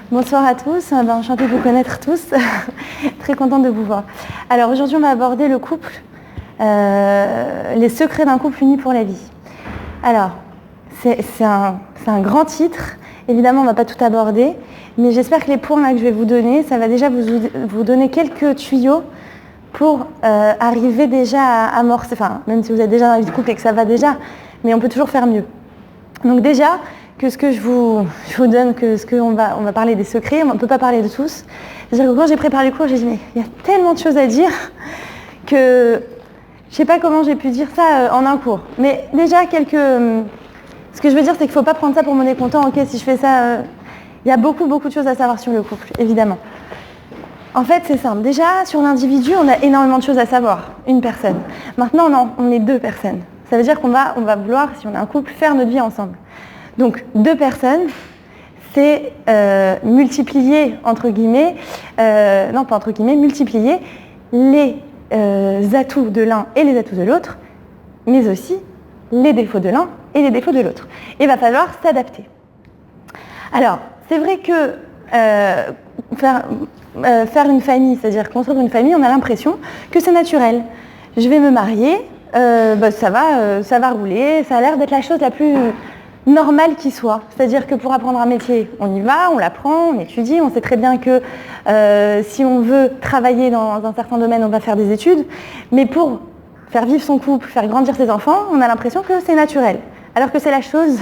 Bonsoir à tous, enchantée de vous connaître tous, très contente de vous voir. Alors aujourd'hui on va aborder le couple, les secrets d'un couple uni pour la vie. Alors c'est un grand titre, évidemment on ne va pas tout aborder, mais j'espère que les points là, que je vais vous donner, ça va déjà vous donner quelques tuyaux pour arriver déjà à amorcer, enfin même si vous êtes déjà dans la vie de couple et que ça va déjà, mais on peut toujours faire mieux. Donc déjà, que ce que je vous donne, on va parler des secrets, on ne peut pas parler de tous. C'est-à-dire que quand j'ai préparé le cours, j'ai dit mais il y a tellement de choses à dire que je ne sais pas comment j'ai pu dire ça en un cours. Mais déjà ce que je veux dire, c'est qu'il ne faut pas prendre ça pour monnaie comptant. Ok, si je fais ça, il y a beaucoup de choses à savoir sur le couple, évidemment. En fait, c'est simple. Déjà, sur l'individu, on a énormément de choses à savoir. Une personne. Maintenant, non, on est deux personnes. Ça veut dire qu'on va vouloir, si on a un couple, faire notre vie ensemble. Donc, deux personnes, c'est multiplier, entre guillemets, non pas entre guillemets, multiplier les atouts de l'un et les atouts de l'autre, mais aussi les défauts de l'un et les défauts de l'autre. Et il va falloir s'adapter. Alors, c'est vrai que faire une famille, c'est-à-dire construire une famille, on a l'impression que c'est naturel. Je vais me marier, ça va rouler, ça a l'air d'être la chose la plus normale qui soit. C'est-à-dire que pour apprendre un métier, on y va, on l'apprend, on étudie, on sait très bien que si on veut travailler dans un certain domaine, on va faire des études. Mais pour faire vivre son couple, faire grandir ses enfants, on a l'impression que c'est naturel. Alors que c'est la chose,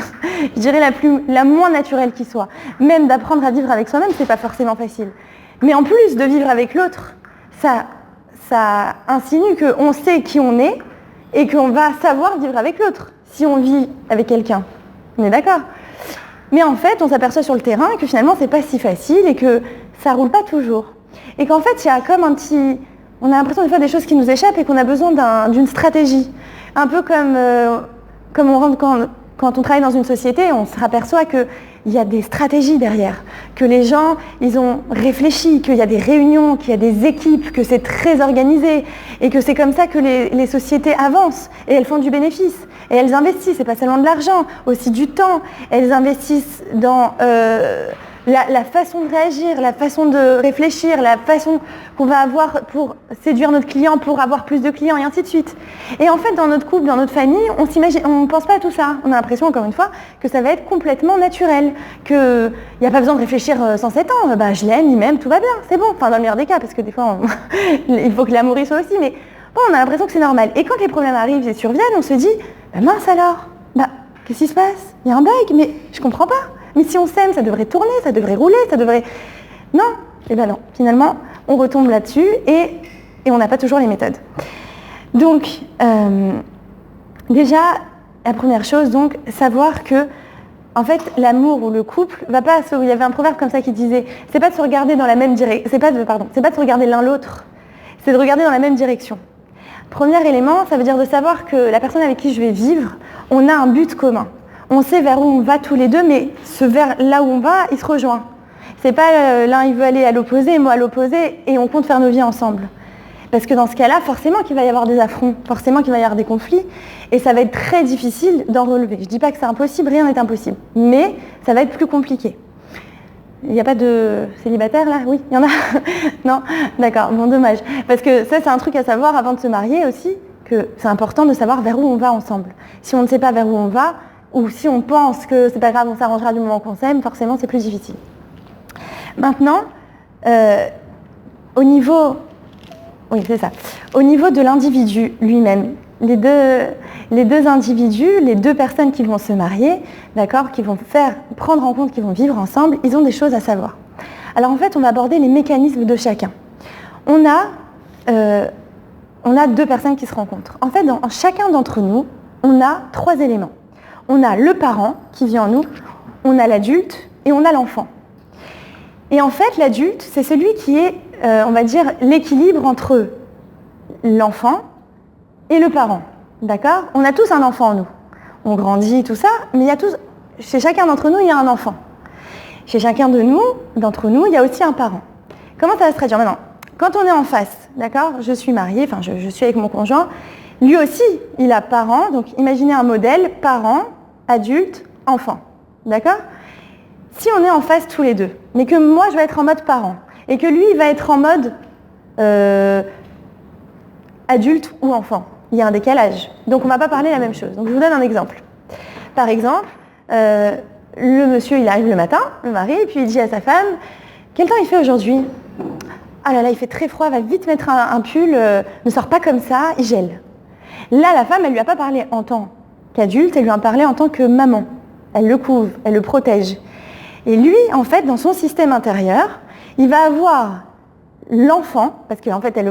je dirais, la moins naturelle qui soit. Même d'apprendre à vivre avec soi-même, c'est pas forcément facile. Mais en plus de vivre avec l'autre, ça insinue qu'on sait qui on est et qu'on va savoir vivre avec l'autre si on vit avec quelqu'un. On est d'accord? Mais en fait, on s'aperçoit sur le terrain que finalement, c'est pas si facile et que ça roule pas toujours. Et qu'en fait, il y a comme on a l'impression des fois des choses qui nous échappent et qu'on a besoin d'une stratégie. Un peu comme on rentre quand on travaille dans une société, on se aperçoit qu'il y a des stratégies derrière, que les gens, ils ont réfléchi, qu'il y a des réunions, qu'il y a des équipes, que c'est très organisé et que c'est comme ça que les sociétés avancent et elles font du bénéfice. Et elles investissent, c'est pas seulement de l'argent, aussi du temps. Elles investissent dans la façon de réagir, la façon de réfléchir, la façon qu'on va avoir pour séduire notre client, pour avoir plus de clients et ainsi de suite. Et en fait, dans notre couple, dans notre famille, on ne pense pas à tout ça. On a l'impression, encore une fois, que ça va être complètement naturel, qu'il n'y a pas besoin de réfléchir 107 ans. Je l'aime, il m'aime, tout va bien, c'est bon. Enfin, dans le meilleur des cas, parce que des fois, il faut que l'amour y soit aussi, mais bon, on a l'impression que c'est normal. Et quand les problèmes arrivent et surviennent, on se dit, mince alors, qu'est-ce qui se passe? Il y a un bug, mais je comprends pas. Mais si on s'aime, ça devrait tourner, ça devrait rouler, ça devrait... Non, non. Finalement, on retombe là-dessus et on n'a pas toujours les méthodes. Donc, déjà, la première chose, donc, savoir que, en fait, l'amour ou le couple va pas... Il y avait un proverbe comme ça qui disait, c'est pas de se regarder dans la même direction, c'est pas de se regarder l'un l'autre, c'est de regarder dans la même direction. Premier élément, ça veut dire de savoir que la personne avec qui je vais vivre, on a un but commun. On sait vers où on va tous les deux, mais vers là où on va, il se rejoint. C'est pas l'un il veut aller à l'opposé, moi à l'opposé, et on compte faire nos vies ensemble. Parce que dans ce cas-là, forcément qu'il va y avoir des affronts, forcément qu'il va y avoir des conflits, et ça va être très difficile d'en relever. Je dis pas que c'est impossible, rien n'est impossible, mais ça va être plus compliqué. Il n'y a pas de célibataire là? Oui, il y en a? Non? D'accord, bon dommage. Parce que ça c'est un truc à savoir avant de se marier aussi, que c'est important de savoir vers où on va ensemble. Si on ne sait pas vers où on va, ou si on pense que c'est pas grave, on s'arrangera du moment qu'on s'aime, forcément c'est plus difficile. Maintenant, au niveau de l'individu lui-même, les deux individus, les deux personnes qui vont se marier, d'accord, qui vont prendre en compte, qui vont vivre ensemble, ils ont des choses à savoir. Alors en fait, on va aborder les mécanismes de chacun. On a deux personnes qui se rencontrent. En fait, dans chacun d'entre nous, on a trois éléments. On a le parent qui vit en nous, on a l'adulte et on a l'enfant. Et en fait, l'adulte, c'est celui qui est, on va dire, l'équilibre entre l'enfant et le parent. D'accord? On a tous un enfant en nous. On grandit, tout ça, mais chez chacun d'entre nous, il y a un enfant. Chez chacun d'entre nous, il y a aussi un parent. Comment ça va se traduire maintenant? Quand on est en face, d'accord? Je suis mariée, je suis avec mon conjoint, lui aussi, il a parent, donc imaginez un modèle, parent, adulte, enfant. D'accord? Si on est en phase tous les deux, mais que moi je vais être en mode parent, et que lui il va être en mode adulte ou enfant, il y a un décalage. Donc on ne va pas parler la même chose. Donc je vous donne un exemple. Par exemple, le monsieur il arrive le matin, le mari, et puis il dit à sa femme, quel temps il fait aujourd'hui ? Ah là là, il fait très froid, va vite mettre un pull, ne sort pas comme ça, il gèle. Là, la femme, elle ne lui a pas parlé en tant qu'adulte, elle lui a parlé en tant que maman. Elle le couvre, elle le protège. Et lui, en fait, dans son système intérieur, il va avoir l'enfant, parce qu'en fait, elle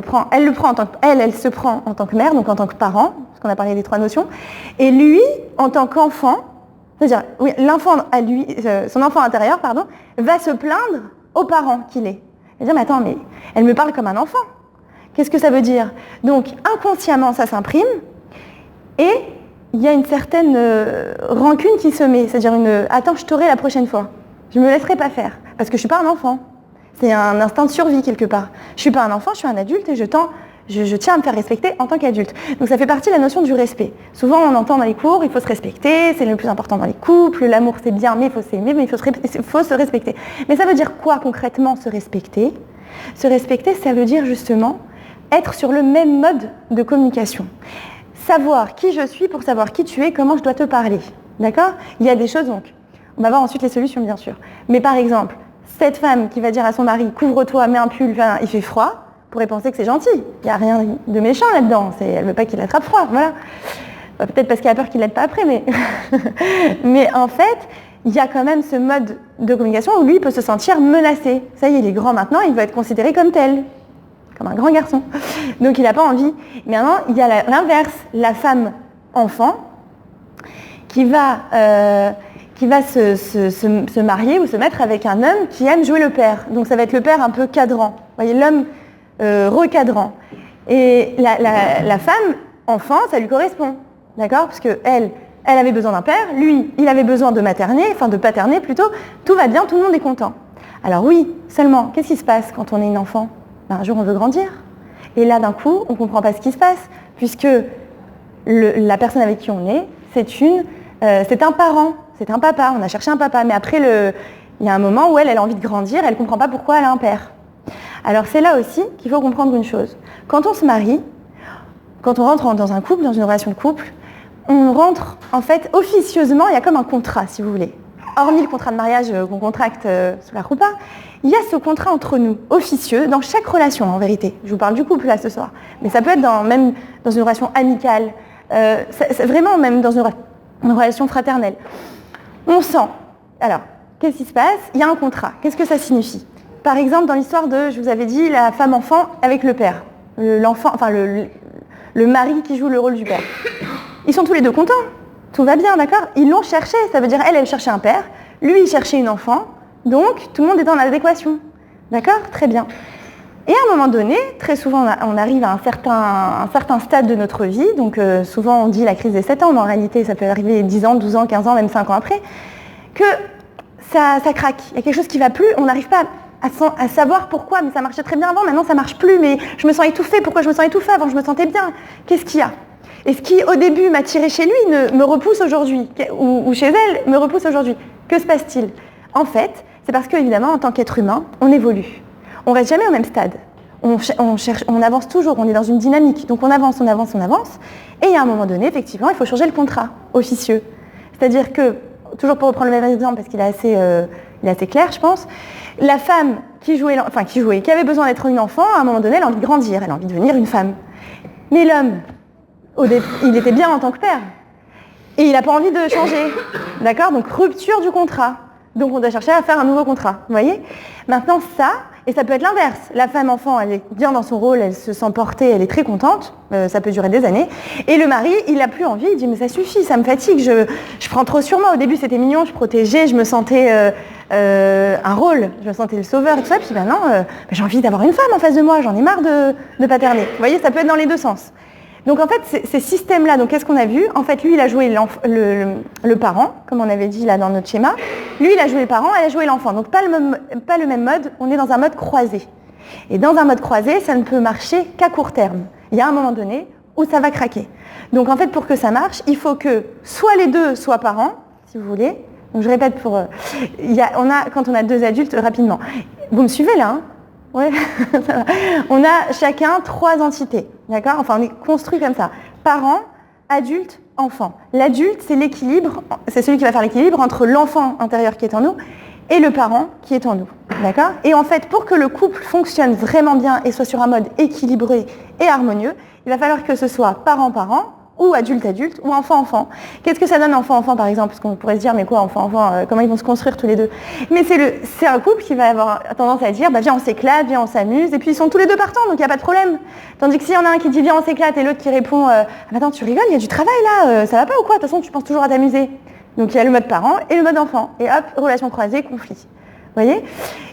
se prend en tant que mère, donc en tant que parent, parce qu'on a parlé des 3 notions, et lui, en tant qu'enfant, c'est-à-dire, oui, son enfant intérieur, va se plaindre aux parents qu'il est. Il va dire, mais attends, mais elle me parle comme un enfant. Qu'est-ce que ça veut dire ? Donc, inconsciemment, ça s'imprime, et il y a une certaine rancune qui se met, c'est-à-dire attends, je t'aurai la prochaine fois. Je ne me laisserai pas faire, parce que je ne suis pas un enfant. C'est un instinct de survie quelque part. Je ne suis pas un enfant, je suis un adulte et je tiens à me faire respecter en tant qu'adulte. Donc ça fait partie de la notion du respect. Souvent on entend dans les cours, il faut se respecter, c'est le plus important dans les couples, l'amour c'est bien, mais il faut s'aimer, mais il faut se respecter. Mais ça veut dire quoi concrètement se respecter ? Se respecter, ça veut dire justement être sur le même mode de communication. Savoir qui je suis pour savoir qui tu es, comment je dois te parler. D'accord ? Il y a des choses donc. On va voir ensuite les solutions bien sûr. Mais par exemple, cette femme qui va dire à son mari « couvre-toi, mets un pull, il fait froid », pourrait penser que c'est gentil. Il n'y a rien de méchant là-dedans. Elle ne veut pas qu'il attrape froid. Voilà. Peut-être parce qu'elle a peur qu'il ne l'aide pas après, mais... mais en fait, il y a quand même ce mode de communication où lui peut se sentir menacé. Ça y est, il est grand maintenant, il veut être considéré comme tel, comme un grand garçon. Donc il n'a pas envie. Mais maintenant, il y a l'inverse, la femme enfant qui va se marier ou se mettre avec un homme qui aime jouer le père. Donc ça va être le père un peu cadrant. Vous voyez, l'homme recadrant. Et la femme enfant, ça lui correspond. D'accord ? Parce qu'elle avait besoin d'un père, lui, il avait besoin de de paterner plutôt. Tout va bien, tout le monde est content. Alors oui, seulement, qu'est-ce qui se passe quand on est une enfant ? Un jour, on veut grandir. Et là, d'un coup, on ne comprend pas ce qui se passe, puisque la personne avec qui on est, c'est un parent, c'est un papa, on a cherché un papa. Mais après, il y a un moment où elle a envie de grandir, elle ne comprend pas pourquoi elle a un père. Alors c'est là aussi qu'il faut comprendre une chose. Quand on se marie, quand on rentre dans un couple, dans une relation de couple, on rentre, en fait, officieusement, il y a comme un contrat, si vous voulez. Hormis le contrat de mariage qu'on contracte sous la roupa, il y a ce contrat entre nous, officieux, dans chaque relation, en vérité. Je vous parle du couple, là, ce soir. Mais ça peut être même dans une relation amicale, c'est vraiment même dans une relation fraternelle. On sent. Alors, qu'est-ce qui se passe ? Il y a un contrat. Qu'est-ce que ça signifie ? Par exemple, dans l'histoire je vous avais dit, la femme enfant avec le père. Le mari qui joue le rôle du père. Ils sont tous les deux contents. Tout va bien, d'accord ? Ils l'ont cherché. Ça veut dire, elle cherchait un père. Lui, il cherchait une enfant. Donc, tout le monde est en adéquation. D'accord ? Très bien. Et à un moment donné, très souvent, on arrive à un certain stade de notre vie. Donc, souvent, on dit la crise des 7 ans, mais en réalité, ça peut arriver 10 ans, 12 ans, 15 ans, même 5 ans après, que ça craque. Il y a quelque chose qui ne va plus. On n'arrive pas à savoir pourquoi, mais ça marchait très bien avant, maintenant ça ne marche plus, mais je me sens étouffée. Pourquoi je me sens étouffée ? Avant, je me sentais bien. Qu'est-ce qu'il y a ? Et ce qui, au début, m'attirait chez lui, me repousse aujourd'hui, ou chez elle, me repousse aujourd'hui. Que se passe-t-il ? En fait, c'est parce qu'évidemment, en tant qu'être humain, on évolue. On ne reste jamais au même stade. On avance toujours, on est dans une dynamique. Donc on avance. Et à un moment donné, effectivement, il faut changer le contrat officieux. C'est-à-dire que, toujours pour reprendre le même exemple, parce qu'il est assez clair, je pense, la femme qui avait besoin d'être une enfant, à un moment donné, elle a envie de grandir, elle a envie de devenir une femme. Mais l'homme, il était bien en tant que père. Et il n'a pas envie de changer. D'accord ? Donc rupture du contrat. Donc on doit chercher à faire un nouveau contrat. Vous voyez ? Maintenant ça, et ça peut être l'inverse. La femme enfant, elle est bien dans son rôle, elle se sent portée, elle est très contente. Ça peut durer des années. Et le mari, il n'a plus envie, il dit mais ça suffit, ça me fatigue, je prends trop sur moi. Au début c'était mignon, je protégeais, je me sentais un rôle, je me sentais le sauveur et tout ça. Puis maintenant, j'ai envie d'avoir une femme en face de moi, j'en ai marre de paterner. Vous voyez, ça peut être dans les deux sens. Donc en fait, ces systèmes-là, donc qu'est-ce qu'on a vu ? En fait, lui, il a joué le parent, comme on avait dit là dans notre schéma. Lui, il a joué le parent, elle a joué l'enfant. Donc pas le même mode, on est dans un mode croisé. Et dans un mode croisé, ça ne peut marcher qu'à court terme. Il y a un moment donné où ça va craquer. Donc en fait, pour que ça marche, il faut que soit les deux soient parents, si vous voulez, Donc je répète quand on a 2 adultes, rapidement. Vous me suivez là, hein? Ouais, ça va. On a chacun 3 entités, d'accord? Enfin, on est construit comme ça. Parents, adultes, enfants. L'adulte, c'est l'équilibre, c'est celui qui va faire l'équilibre entre l'enfant intérieur qui est en nous et le parent qui est en nous, d'accord? Et en fait, pour que le couple fonctionne vraiment bien et soit sur un mode équilibré et harmonieux, il va falloir que ce soit parent-parent, ou adulte-adulte, ou enfant-enfant. Qu'est-ce que ça donne enfant-enfant, par exemple? Parce qu'on pourrait se dire, mais quoi, enfant-enfant, comment ils vont se construire tous les deux? Mais c'est un couple qui va avoir tendance à dire, bah viens, on s'éclate, viens, on s'amuse, et puis ils sont tous les deux partants, donc il n'y a pas de problème. Tandis que s'il y en a un qui dit, viens, on s'éclate, et l'autre qui répond, ah, attends, tu rigoles, il y a du travail là, ça va pas ou quoi? De toute façon, tu penses toujours à t'amuser. Donc il y a le mode parent et le mode enfant. Et hop, relation croisée, conflit. Vous voyez?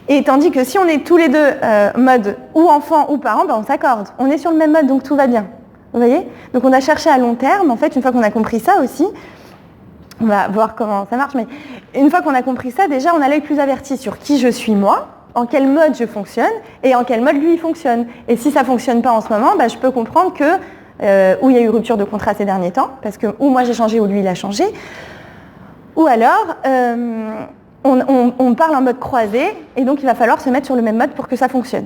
Et tandis que si on est tous les deux mode ou enfant ou parent, ben on s'accorde. On est sur le même mode, donc tout va bien. Vous voyez? Donc on a cherché à long terme, en fait, une fois qu'on a compris ça aussi, on va voir comment ça marche, mais une fois qu'on a compris ça, déjà on a l'œil plus averti sur qui je suis moi, en quel mode je fonctionne et en quel mode lui fonctionne. Et si ça ne fonctionne pas en ce moment, ben, je peux comprendre que où il y a eu rupture de contrat ces derniers temps, parce que ou moi j'ai changé ou lui il a changé, ou alors on parle en mode croisé et donc il va falloir se mettre sur le même mode pour que ça fonctionne.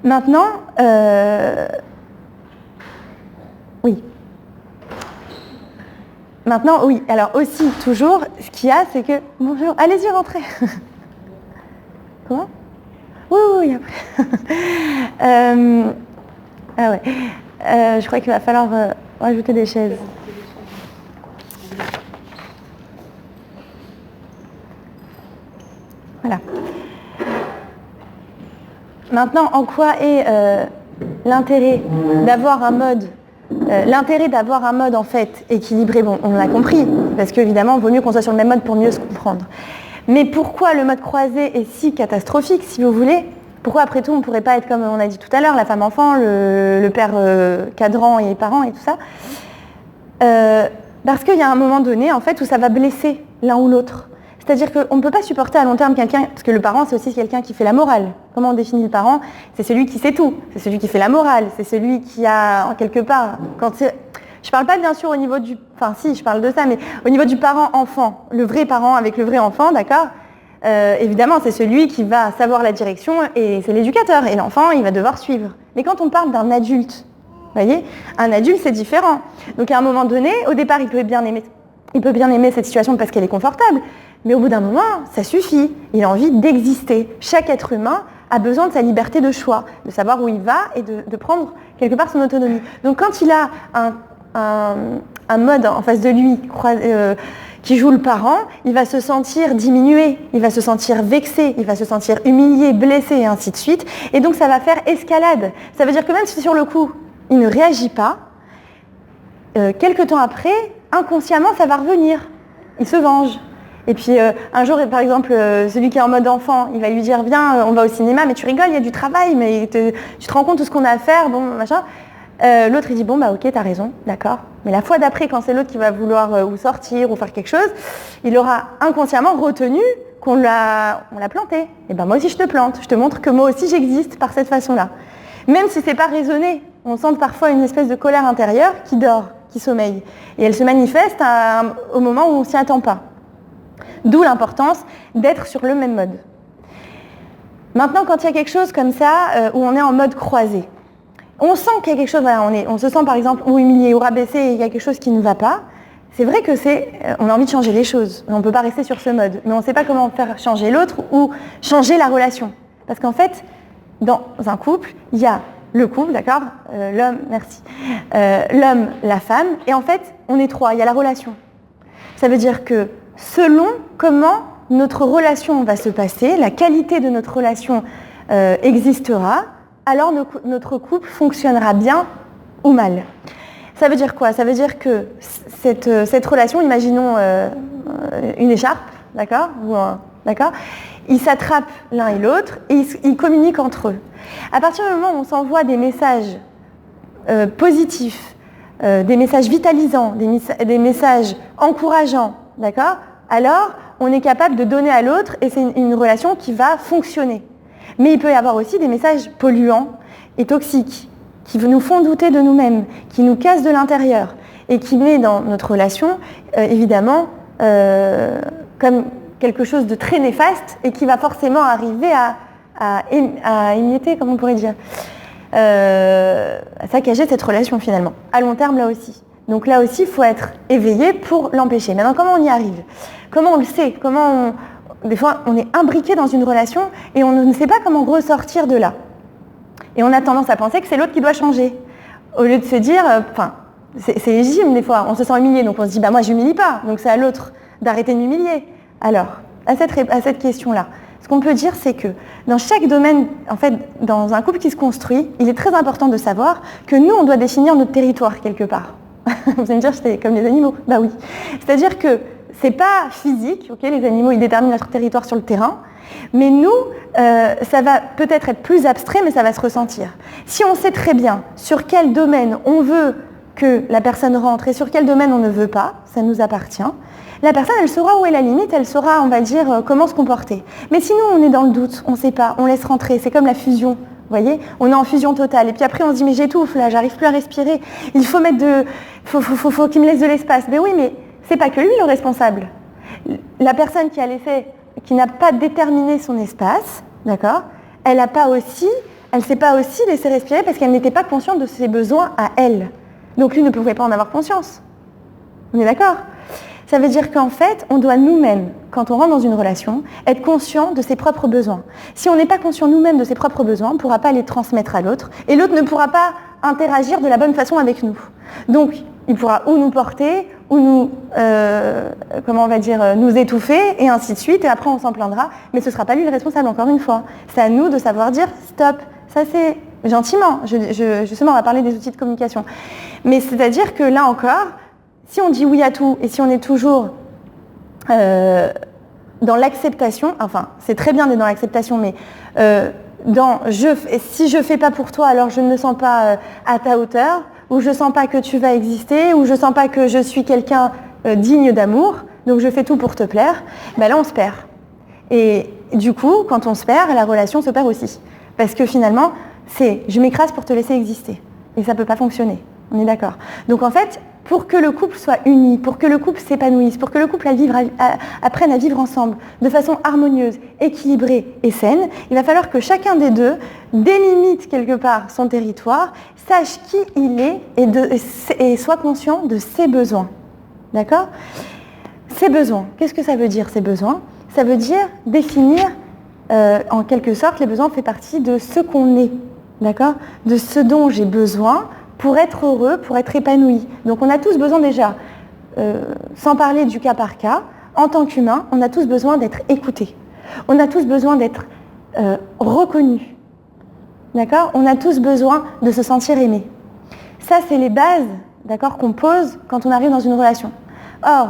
Maintenant, oui. Maintenant, oui. Alors aussi, toujours, ce qu'il y a, c'est que... Bonjour, allez-y, rentrez. Comment? Oui, après. Ah ouais. Je crois qu'il va falloir rajouter des chaises. Voilà. Maintenant, en quoi est l'intérêt d'avoir un mode en fait équilibré? Bon, on l'a compris, parce qu'évidemment, il vaut mieux qu'on soit sur le même mode pour mieux se comprendre. Mais pourquoi le mode croisé est si catastrophique, si vous voulez? Pourquoi, après tout, on ne pourrait pas être comme on a dit tout à l'heure, la femme-enfant, le père cadran et les parents et tout ça? Parce qu'il y a un moment donné, en fait, où ça va blesser l'un ou l'autre. C'est-à-dire qu'on ne peut pas supporter à long terme quelqu'un, parce que le parent, c'est aussi quelqu'un qui fait la morale. Comment on définit le parent? C'est celui qui sait tout, c'est celui qui fait la morale, c'est celui qui a, en quelque part, je ne parle pas bien sûr au niveau du... Enfin si, je parle de ça, mais au niveau du parent-enfant, le vrai parent avec le vrai enfant, d'accord? Évidemment, c'est celui qui va savoir la direction et c'est l'éducateur. Et l'enfant, il va devoir suivre. Mais quand on parle d'un adulte, vous voyez, un adulte, c'est différent. Donc à un moment donné, au départ, il peut bien aimer cette situation parce qu'elle est confortable. Mais au bout d'un moment, ça suffit. Il a envie d'exister. Chaque être humain a besoin de sa liberté de choix, de savoir où il va et de prendre quelque part son autonomie. Donc quand il a un mode en face de lui qui joue le parent, il va se sentir diminué, il va se sentir vexé, il va se sentir humilié, blessé et ainsi de suite. Et donc ça va faire escalade. Ça veut dire que même si sur le coup, il ne réagit pas, quelques temps après, inconsciemment, ça va revenir. Il se venge. Et puis un jour, par exemple, celui qui est en mode enfant, il va lui dire, viens, on va au cinéma, mais tu rigoles, il y a du travail, mais tu te rends compte de tout ce qu'on a à faire, bon, machin. L'autre, il dit, bon, bah ok, t'as raison, d'accord. Mais la fois d'après, quand c'est l'autre qui va vouloir ou sortir ou faire quelque chose, il aura inconsciemment retenu qu'on l'a planté. Et ben moi aussi, je te plante. Je te montre que moi aussi, j'existe par cette façon-là. Même si c'est pas raisonné, on sent parfois une espèce de colère intérieure qui dort, qui sommeille. Et elle se manifeste au moment où on s'y attend pas. D'où l'importance d'être sur le même mode. Maintenant, quand il y a quelque chose comme ça, où on est en mode croisé, on sent qu'il y a quelque chose, voilà, on se sent par exemple ou humilié ou rabaissé et il y a quelque chose qui ne va pas, c'est vrai que on a envie de changer les choses, mais on ne peut pas rester sur ce mode. Mais on ne sait pas comment faire changer l'autre ou changer la relation. Parce qu'en fait, dans un couple, il y a le couple, d'accord, l'homme, merci, l'homme, la femme, et en fait, on est 3, il y a la relation. Ça veut dire que selon comment notre relation va se passer, la qualité de notre relation existera, alors notre couple fonctionnera bien ou mal. Ça veut dire quoi? Ça veut dire que cette relation, imaginons une écharpe, d'accord, d'accord, ils s'attrapent l'un et l'autre et ils communiquent entre eux. À partir du moment où on s'envoie des messages positifs, des messages vitalisants, des messages encourageants, d'accord, alors on est capable de donner à l'autre et c'est une relation qui va fonctionner. Mais il peut y avoir aussi des messages polluants et toxiques qui nous font douter de nous-mêmes, qui nous cassent de l'intérieur et qui met dans notre relation, évidemment, comme quelque chose de très néfaste et qui va forcément arriver à émietter, comme on pourrait dire, à saccager cette relation finalement, à long terme là aussi. Donc là aussi, il faut être éveillé pour l'empêcher. Maintenant, comment on y arrive? Comment on le sait? Des fois, on est imbriqué dans une relation et on ne sait pas comment ressortir de là. Et on a tendance à penser que c'est l'autre qui doit changer. Au lieu de se dire, c'est légitime des fois, on se sent humilié, donc on se dit, moi je m'humilie pas, donc c'est à l'autre d'arrêter de m'humilier. Alors, à cette question-là, ce qu'on peut dire, c'est que dans chaque domaine, en fait, dans un couple qui se construit, il est très important de savoir que nous, on doit définir notre territoire quelque part. Vous allez me dire, j'étais comme les animaux. Bah oui. C'est-à-dire que c'est pas physique, ok, les animaux, ils déterminent notre territoire sur le terrain, mais nous, ça va peut-être être plus abstrait, mais ça va se ressentir. Si on sait très bien sur quel domaine on veut que la personne rentre et sur quel domaine on ne veut pas, ça nous appartient, la personne, elle saura où est la limite, elle saura, on va dire, comment se comporter. Mais sinon, on est dans le doute, on ne sait pas, on laisse rentrer, c'est comme la fusion. Vous voyez, on est en fusion totale. Et puis après, on se dit, mais j'étouffe, là, j'arrive plus à respirer. Il faut faut qu'il me laisse de l'espace. Mais oui, mais c'est pas que lui le responsable. La personne qui n'a pas déterminé son espace, d'accord, elle s'est pas aussi laissée respirer parce qu'elle n'était pas consciente de ses besoins à elle. Donc lui ne pouvait pas en avoir conscience. On est d'accord? Ça veut dire qu'en fait, on doit nous-mêmes, quand on rentre dans une relation, être conscient de ses propres besoins. Si on n'est pas conscient nous-mêmes de ses propres besoins, on ne pourra pas les transmettre à l'autre, et l'autre ne pourra pas interagir de la bonne façon avec nous. Donc, il pourra ou nous porter, ou nous, nous étouffer, et ainsi de suite, et après on s'en plaindra, mais ce ne sera pas lui le responsable, encore une fois. C'est à nous de savoir dire stop, ça c'est gentiment, justement on va parler des outils de communication. Mais c'est-à-dire que là encore, si on dit oui à tout et si on est toujours dans l'acceptation, enfin c'est très bien d'être dans l'acceptation, mais si je ne fais pas pour toi, alors je ne me sens pas à ta hauteur, ou je ne sens pas que tu vas exister, ou je ne sens pas que je suis quelqu'un digne d'amour, donc je fais tout pour te plaire, ben là on se perd. Et du coup, quand on se perd, la relation se perd aussi. Parce que finalement, je m'écrase pour te laisser exister. Et ça ne peut pas fonctionner. On est d'accord. Donc en fait, pour que le couple soit uni, pour que le couple s'épanouisse, pour que le couple apprenne à vivre ensemble de façon harmonieuse, équilibrée et saine, il va falloir que chacun des deux délimite quelque part son territoire, sache qui il est et soit conscient de ses besoins. D'accord ? Ses besoins, qu'est-ce que ça veut dire, ces besoins ? Ça veut dire définir, en quelque sorte, les besoins font partie de ce qu'on est. D'accord ? De ce dont j'ai besoin pour être heureux, pour être épanoui. Donc on a tous besoin déjà, sans parler du cas par cas, en tant qu'humain, on a tous besoin d'être écoutés. On a tous besoin d'être reconnus. D'accord ? On a tous besoin de se sentir aimé. Ça, c'est les bases, d'accord, qu'on pose quand on arrive dans une relation. Or,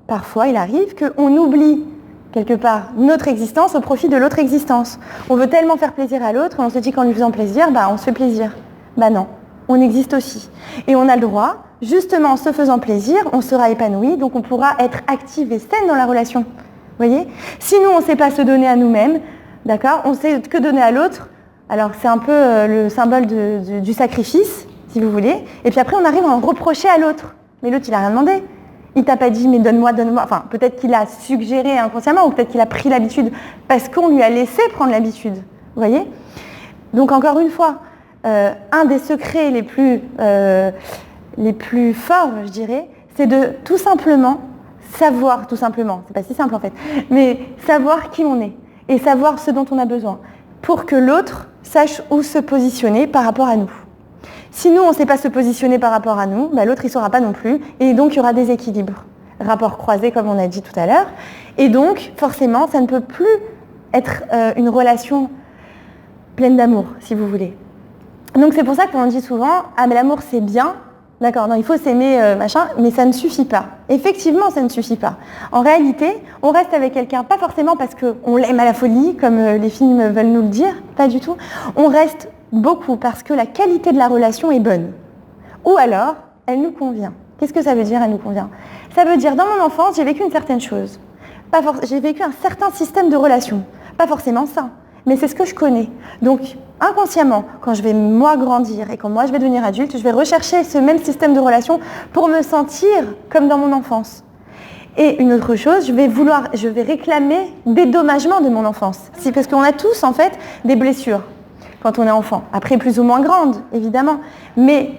parfois, il arrive qu'on oublie quelque part notre existence au profit de l'autre existence. On veut tellement faire plaisir à l'autre, et on se dit qu'en lui faisant plaisir, on se fait plaisir. Non. On existe aussi. Et on a le droit, justement en se faisant plaisir, on sera épanoui, donc on pourra être actif et saine dans la relation. Vous voyez ? Si nous, on ne sait pas se donner à nous-mêmes, d'accord, on sait que donner à l'autre, alors c'est un peu le symbole du sacrifice, si vous voulez, et puis après on arrive à en reprocher à l'autre. Mais l'autre, il n'a rien demandé. Il t'a pas dit, mais donne-moi. Enfin, peut-être qu'il a suggéré inconsciemment, ou peut-être qu'il a pris l'habitude, parce qu'on lui a laissé prendre l'habitude. Vous voyez ? Donc encore une fois, un des secrets les plus forts, je dirais, c'est de tout simplement savoir, c'est pas si simple en fait, mais savoir qui on est et savoir ce dont on a besoin pour que l'autre sache où se positionner par rapport à nous. Si nous, on ne sait pas se positionner par rapport à nous, l'autre, il ne saura pas non plus, et donc il y aura des équilibres. Rapport croisé, comme on a dit tout à l'heure, et donc, forcément, ça ne peut plus être une relation pleine d'amour, si vous voulez. Donc c'est pour ça qu'on dit souvent, mais l'amour c'est bien, d'accord, non, il faut s'aimer, mais ça ne suffit pas. Effectivement, ça ne suffit pas. En réalité, on reste avec quelqu'un, pas forcément parce qu'on l'aime à la folie, comme les films veulent nous le dire, pas du tout. On reste beaucoup parce que la qualité de la relation est bonne. Ou alors, elle nous convient. Qu'est-ce que ça veut dire, elle nous convient ? Ça veut dire, dans mon enfance, j'ai vécu une certaine chose. J'ai vécu un certain système de relation. Pas forcément ça, mais c'est ce que je connais. Donc, inconsciemment, quand je vais moi grandir et quand moi je vais devenir adulte, je vais rechercher ce même système de relation pour me sentir comme dans mon enfance. Et une autre chose, je vais réclamer dédommagement de mon enfance. C'est parce qu'on a tous en fait des blessures quand on est enfant. Après plus ou moins grandes, évidemment. Mais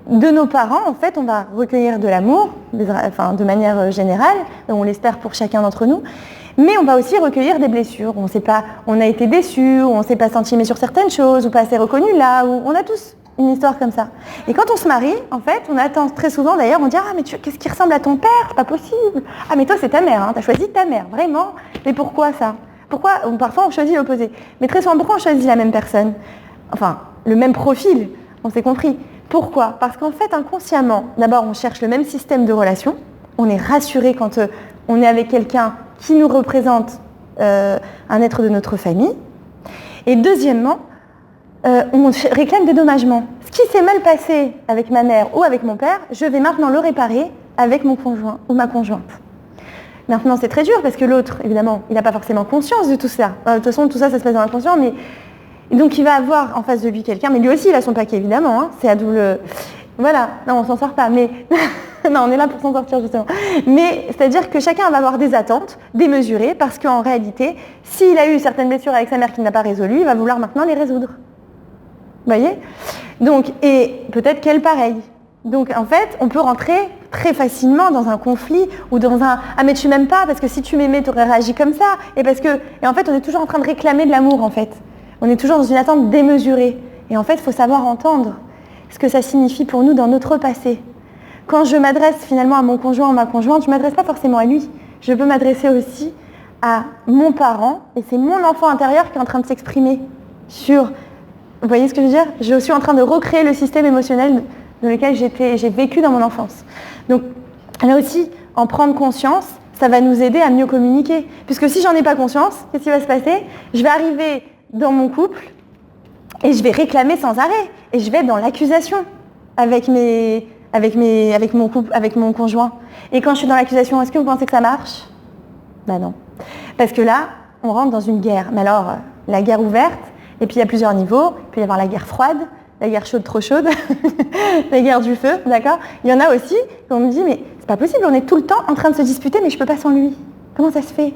de nos parents, en fait, on va recueillir de l'amour, de manière générale, on l'espère pour chacun d'entre nous. Mais on va aussi recueillir des blessures. On a été déçus, on ne s'est pas senti aimé sur certaines choses, ou pas assez reconnu là, ou on a tous une histoire comme ça. Et quand on se marie, en fait, on attend très souvent d'ailleurs, on dit « Ah, mais qu'est-ce qui ressemble à ton père? C'est pas possible. Ah, mais toi, c'est ta mère, hein, t'as choisi ta mère, vraiment. Mais pourquoi ça? Pourquoi? Parfois, on choisit l'opposé. Mais très souvent, pourquoi on choisit la même personne? Enfin, le même profil, on s'est compris. Pourquoi? Parce qu'en fait, inconsciemment, d'abord, on cherche le même système de relation. On est rassuré quand on est avec quelqu'un qui nous représente un être de notre famille. Et deuxièmement, on réclame dédommagement. Ce qui s'est mal passé avec ma mère ou avec mon père, je vais maintenant le réparer avec mon conjoint ou ma conjointe. Maintenant, c'est très dur parce que l'autre, évidemment, il n'a pas forcément conscience de tout ça. De toute façon, tout ça, ça se passe dans l'inconscient, mais donc il va avoir en face de lui quelqu'un, mais lui aussi, il a son paquet, évidemment. Hein. C'est à double... Voilà, non, on s'en sort pas, mais... non, on est là pour s'en sortir, justement. Mais c'est-à-dire que chacun va avoir des attentes démesurées parce qu'en réalité, s'il a eu certaines blessures avec sa mère qu'il n'a pas résolues, il va vouloir maintenant les résoudre. Vous voyez? Donc, et peut-être qu'elle pareil. Donc en fait, on peut rentrer très facilement dans un conflit ou dans un « Ah mais tu m'aimes pas parce que si tu m'aimais, tu aurais réagi comme ça. » Et en fait, on est toujours en train de réclamer de l'amour en fait. On est toujours dans une attente démesurée. Et en fait, il faut savoir entendre ce que ça signifie pour nous dans notre passé. Quand je m'adresse finalement à mon conjoint ou ma conjointe, je ne m'adresse pas forcément à lui. Je peux m'adresser aussi à mon parent et c'est mon enfant intérieur qui est en train de s'exprimer sur... Vous voyez ce que je veux dire? Je suis en train de recréer le système émotionnel dans lequel j'ai vécu dans mon enfance. Donc là aussi, en prendre conscience, ça va nous aider à mieux communiquer. Puisque si j'en ai pas conscience, qu'est-ce qui va se passer? Je vais arriver dans mon couple et je vais réclamer sans arrêt. Et je vais être dans l'accusation avec mon conjoint. Et quand je suis dans l'accusation, est-ce que vous pensez que ça marche? Ben non. Parce que là, on rentre dans une guerre. Mais alors, la guerre ouverte, et puis il y a plusieurs niveaux. Il peut y avoir la guerre froide, la guerre chaude trop chaude, la guerre du feu, d'accord? Il y en a aussi, on me dit, mais c'est pas possible, on est tout le temps en train de se disputer, mais je peux pas sans lui. Comment ça se fait?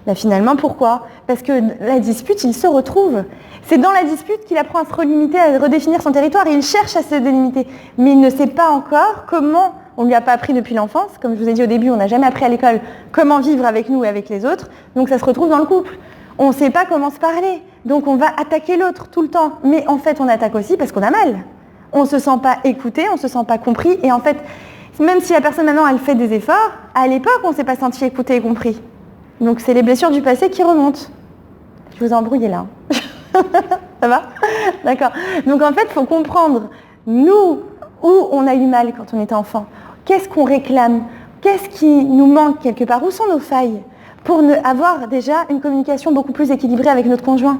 Là, finalement, pourquoi? Parce que la dispute, il se retrouve. C'est dans la dispute qu'il apprend à se relimiter, à redéfinir son territoire, et il cherche à se délimiter. Mais il ne sait pas encore comment, on ne lui a pas appris depuis l'enfance, comme je vous ai dit au début, on n'a jamais appris à l'école comment vivre avec nous et avec les autres, donc ça se retrouve dans le couple. On ne sait pas comment se parler, donc on va attaquer l'autre tout le temps. Mais en fait, on attaque aussi parce qu'on a mal. On ne se sent pas écouté, on ne se sent pas compris, et en fait, même si la personne maintenant, elle fait des efforts, à l'époque, on ne s'est pas senti écouté et compris. Donc c'est les blessures du passé qui remontent. Je vous ai embrouillé là. Ça va? D'accord. Donc en fait, il faut comprendre, nous, où on a eu mal quand on était enfant. Qu'est-ce qu'on réclame? Qu'est-ce qui nous manque quelque part? Où sont nos failles? Pour avoir déjà une communication beaucoup plus équilibrée avec notre conjoint.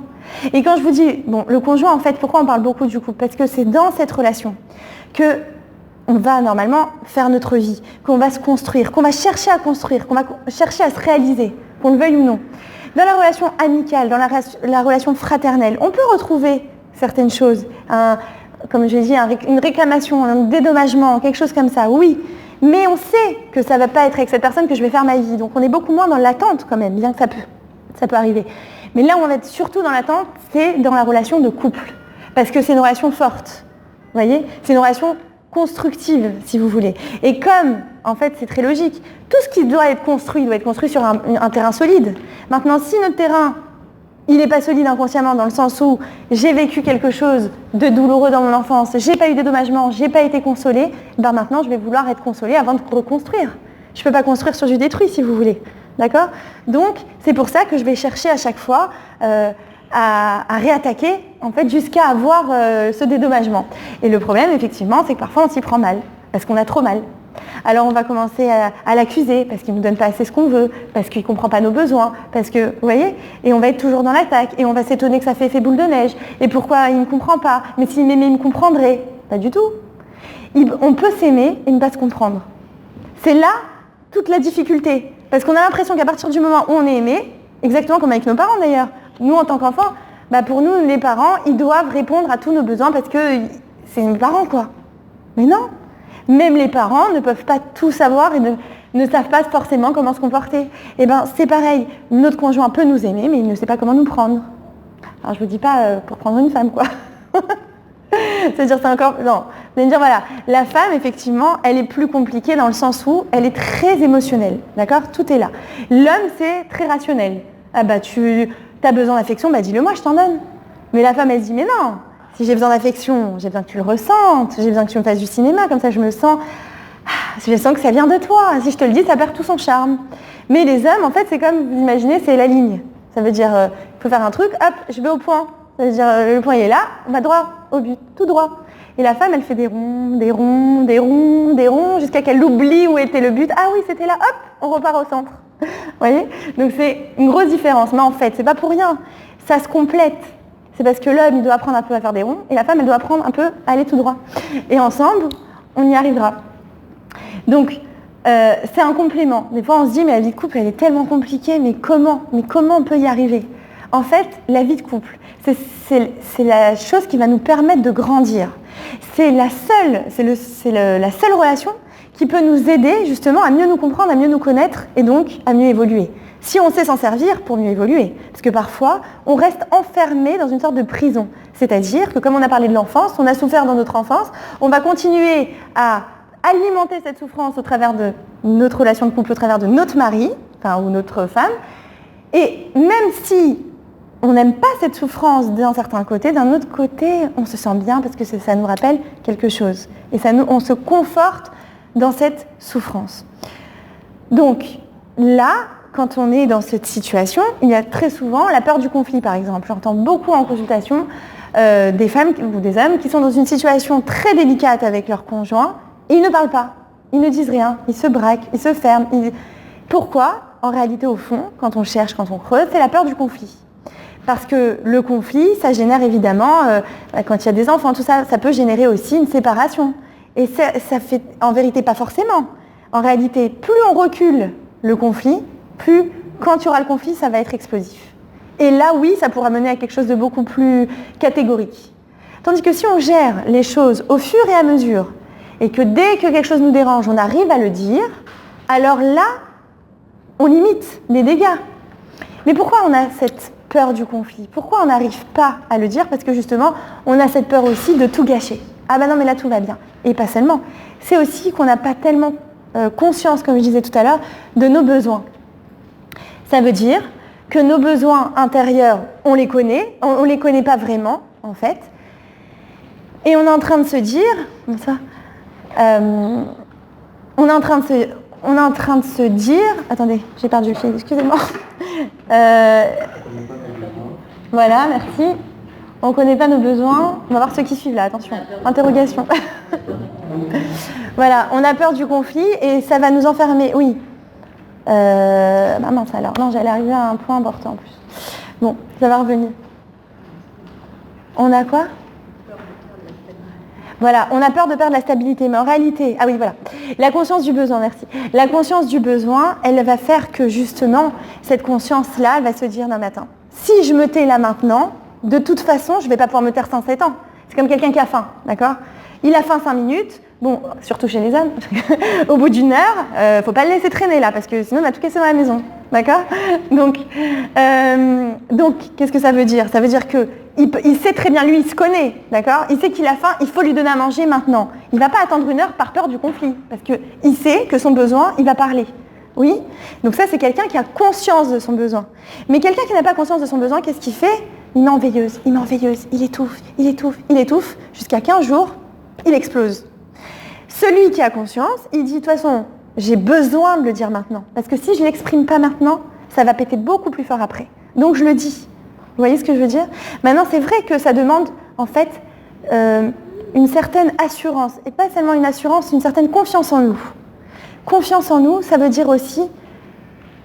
Et quand je vous dis, bon, le conjoint, en fait, pourquoi on parle beaucoup du couple? Parce que c'est dans cette relation que on va normalement faire notre vie, qu'on va se construire, qu'on va chercher à construire, qu'on va chercher à se réaliser, qu'on le veuille ou non. Dans la relation amicale, dans la relation fraternelle, on peut retrouver certaines choses, comme je l'ai dit, une réclamation, un dédommagement, quelque chose comme ça, oui. Mais on sait que ça ne va pas être avec cette personne que je vais faire ma vie. Donc on est beaucoup moins dans l'attente quand même, bien que ça peut arriver. Mais là où on va être surtout dans l'attente, c'est dans la relation de couple. Parce que c'est une relation forte. Vous voyez? C'est une relation constructive, si vous voulez. Et comme, en fait, c'est très logique, tout ce qui doit être construit sur un terrain solide. Maintenant, si notre terrain, il n'est pas solide inconsciemment dans le sens où j'ai vécu quelque chose de douloureux dans mon enfance, j'ai pas eu de dédommagement, j'ai pas été consolée, ben maintenant je vais vouloir être consolée avant de reconstruire. Je ne peux pas construire sur du détruit si vous voulez. D'accord? Donc c'est pour ça que je vais chercher à chaque fois à réattaquer en fait, jusqu'à avoir ce dédommagement. Et le problème effectivement c'est que parfois on s'y prend mal, parce qu'on a trop mal. Alors on va commencer à l'accuser parce qu'il ne nous donne pas assez ce qu'on veut, parce qu'il ne comprend pas nos besoins, parce que, vous voyez, et on va être toujours dans l'attaque, et on va s'étonner que ça fait effet boule de neige, et pourquoi il ne comprend pas, mais s'il m'aimait, il me comprendrait. Pas du tout. On peut s'aimer et ne pas se comprendre. C'est là toute la difficulté, parce qu'on a l'impression qu'à partir du moment où on est aimé, exactement comme avec nos parents d'ailleurs, nous en tant qu'enfants, bah pour nous, les parents, ils doivent répondre à tous nos besoins parce que c'est nos parents, quoi. Mais non. Même les parents ne peuvent pas tout savoir et ne savent pas forcément comment se comporter. Et bien, c'est pareil, notre conjoint peut nous aimer, mais il ne sait pas comment nous prendre. Alors, je vous dis pas pour prendre une femme, quoi. C'est-à-dire, c'est encore... Non, vous allez me dire, voilà, la femme, effectivement, elle est plus compliquée dans le sens où elle est très émotionnelle, d'accord? Tout est là. L'homme, c'est très rationnel. Ah bah, tu as besoin d'affection, bah dis-le-moi, je t'en donne. Mais la femme, elle se dit, mais non, si j'ai besoin d'affection, j'ai besoin que tu le ressentes, j'ai besoin que tu me fasses du cinéma, comme ça je sens que ça vient de toi. Si je te le dis, ça perd tout son charme. Mais les hommes, en fait, c'est comme, vous imaginez, c'est la ligne. Ça veut dire, il faut faire un truc, hop, je vais au point. Ça veut dire, le point il est là, on va droit au but, tout droit. Et la femme, elle fait des ronds, des ronds, des ronds, des ronds, jusqu'à qu'elle oublie où était le but. Ah oui, c'était là, hop, on repart au centre. Vous voyez? Donc c'est une grosse différence. Mais en fait, c'est pas pour rien. Ça se complète. C'est parce que l'homme, il doit apprendre un peu à faire des ronds, et la femme, elle doit apprendre un peu à aller tout droit. Et ensemble, on y arrivera. Donc, c'est un complément. Des fois, on se dit, mais la vie de couple, elle est tellement compliquée, mais comment on peut y arriver? En fait, la vie de couple, c'est la chose qui va nous permettre de grandir. C'est la seule relation qui peut nous aider, justement, à mieux nous comprendre, à mieux nous connaître, et donc à mieux évoluer. Si on sait s'en servir pour mieux évoluer. Parce que parfois, on reste enfermé dans une sorte de prison. C'est-à-dire que, comme on a parlé de l'enfance, on a souffert dans notre enfance, on va continuer à alimenter cette souffrance au travers de notre relation de couple, au travers de notre mari, ou notre femme. Et même si on n'aime pas cette souffrance d'un certain côté, d'un autre côté, on se sent bien parce que ça nous rappelle quelque chose. Et on se conforte dans cette souffrance. Donc, là, quand on est dans cette situation, il y a très souvent la peur du conflit, par exemple. J'entends beaucoup en consultation des femmes ou des hommes qui sont dans une situation très délicate avec leur conjoint et ils ne parlent pas, ils ne disent rien, ils se braquent, ils se ferment. Pourquoi? En réalité, au fond, quand on cherche, quand on creuse, c'est la peur du conflit. Parce que le conflit, ça génère évidemment, quand il y a des enfants, tout ça, ça peut générer aussi une séparation. Et ça fait en vérité pas forcément. En réalité, plus on recule le conflit, plus, quand il y aura le conflit, ça va être explosif. Et là, oui, ça pourra mener à quelque chose de beaucoup plus catégorique. Tandis que si on gère les choses au fur et à mesure, et que dès que quelque chose nous dérange, on arrive à le dire, alors là, on limite les dégâts. Mais pourquoi on a cette peur du conflit? Pourquoi on n'arrive pas à le dire? Parce que justement, on a cette peur aussi de tout gâcher. Ah ben non, mais là, tout va bien. Et pas seulement. C'est aussi qu'on n'a pas tellement conscience, comme je disais tout à l'heure, de nos besoins. Ça veut dire que nos besoins intérieurs, on les connaît pas vraiment, en fait. Et on est en train de se dire, comme ça, on est en train de se dire, attendez, j'ai perdu le fil, excusez-moi. Voilà, merci. On ne connaît pas nos besoins. On va voir ceux qui suivent là, attention. Interrogation. Voilà, on a peur du conflit et ça va nous enfermer. Oui. Mince alors. Non, j'allais arriver à un point important en plus. Bon, ça va revenir. On a quoi? Voilà, on a peur de perdre la stabilité, mais en réalité, ah oui, voilà, la conscience du besoin, merci. La conscience du besoin, elle va faire que justement, cette conscience-là, elle va se dire, non mais attends, si je me tais là maintenant, de toute façon, je ne vais pas pouvoir me taire 107 ans. C'est comme quelqu'un qui a faim, d'accord? Il a faim 5 minutes, bon, surtout chez les hommes, au bout d'une heure, faut pas le laisser traîner là, parce que sinon on va tout casser dans la maison, d'accord? Donc, qu'est-ce que ça veut dire? Ça veut dire que il sait très bien, lui, il se connaît, d'accord? Il sait qu'il a faim, il faut lui donner à manger maintenant. Il ne va pas attendre une heure par peur du conflit, parce qu'il sait que son besoin, il va parler. Oui? Donc ça, c'est quelqu'un qui a conscience de son besoin. Mais quelqu'un qui n'a pas conscience de son besoin, qu'est-ce qu'il fait? Il met en veilleuse, il étouffe, jusqu'à 15 jours, il explose. Celui qui a conscience, il dit, de toute façon, j'ai besoin de le dire maintenant. Parce que si je ne l'exprime pas maintenant, ça va péter beaucoup plus fort après. Donc je le dis. Vous voyez ce que je veux dire? Maintenant, c'est vrai que ça demande, en fait, une certaine assurance. Et pas seulement une assurance, une certaine confiance en nous. Confiance en nous, ça veut dire aussi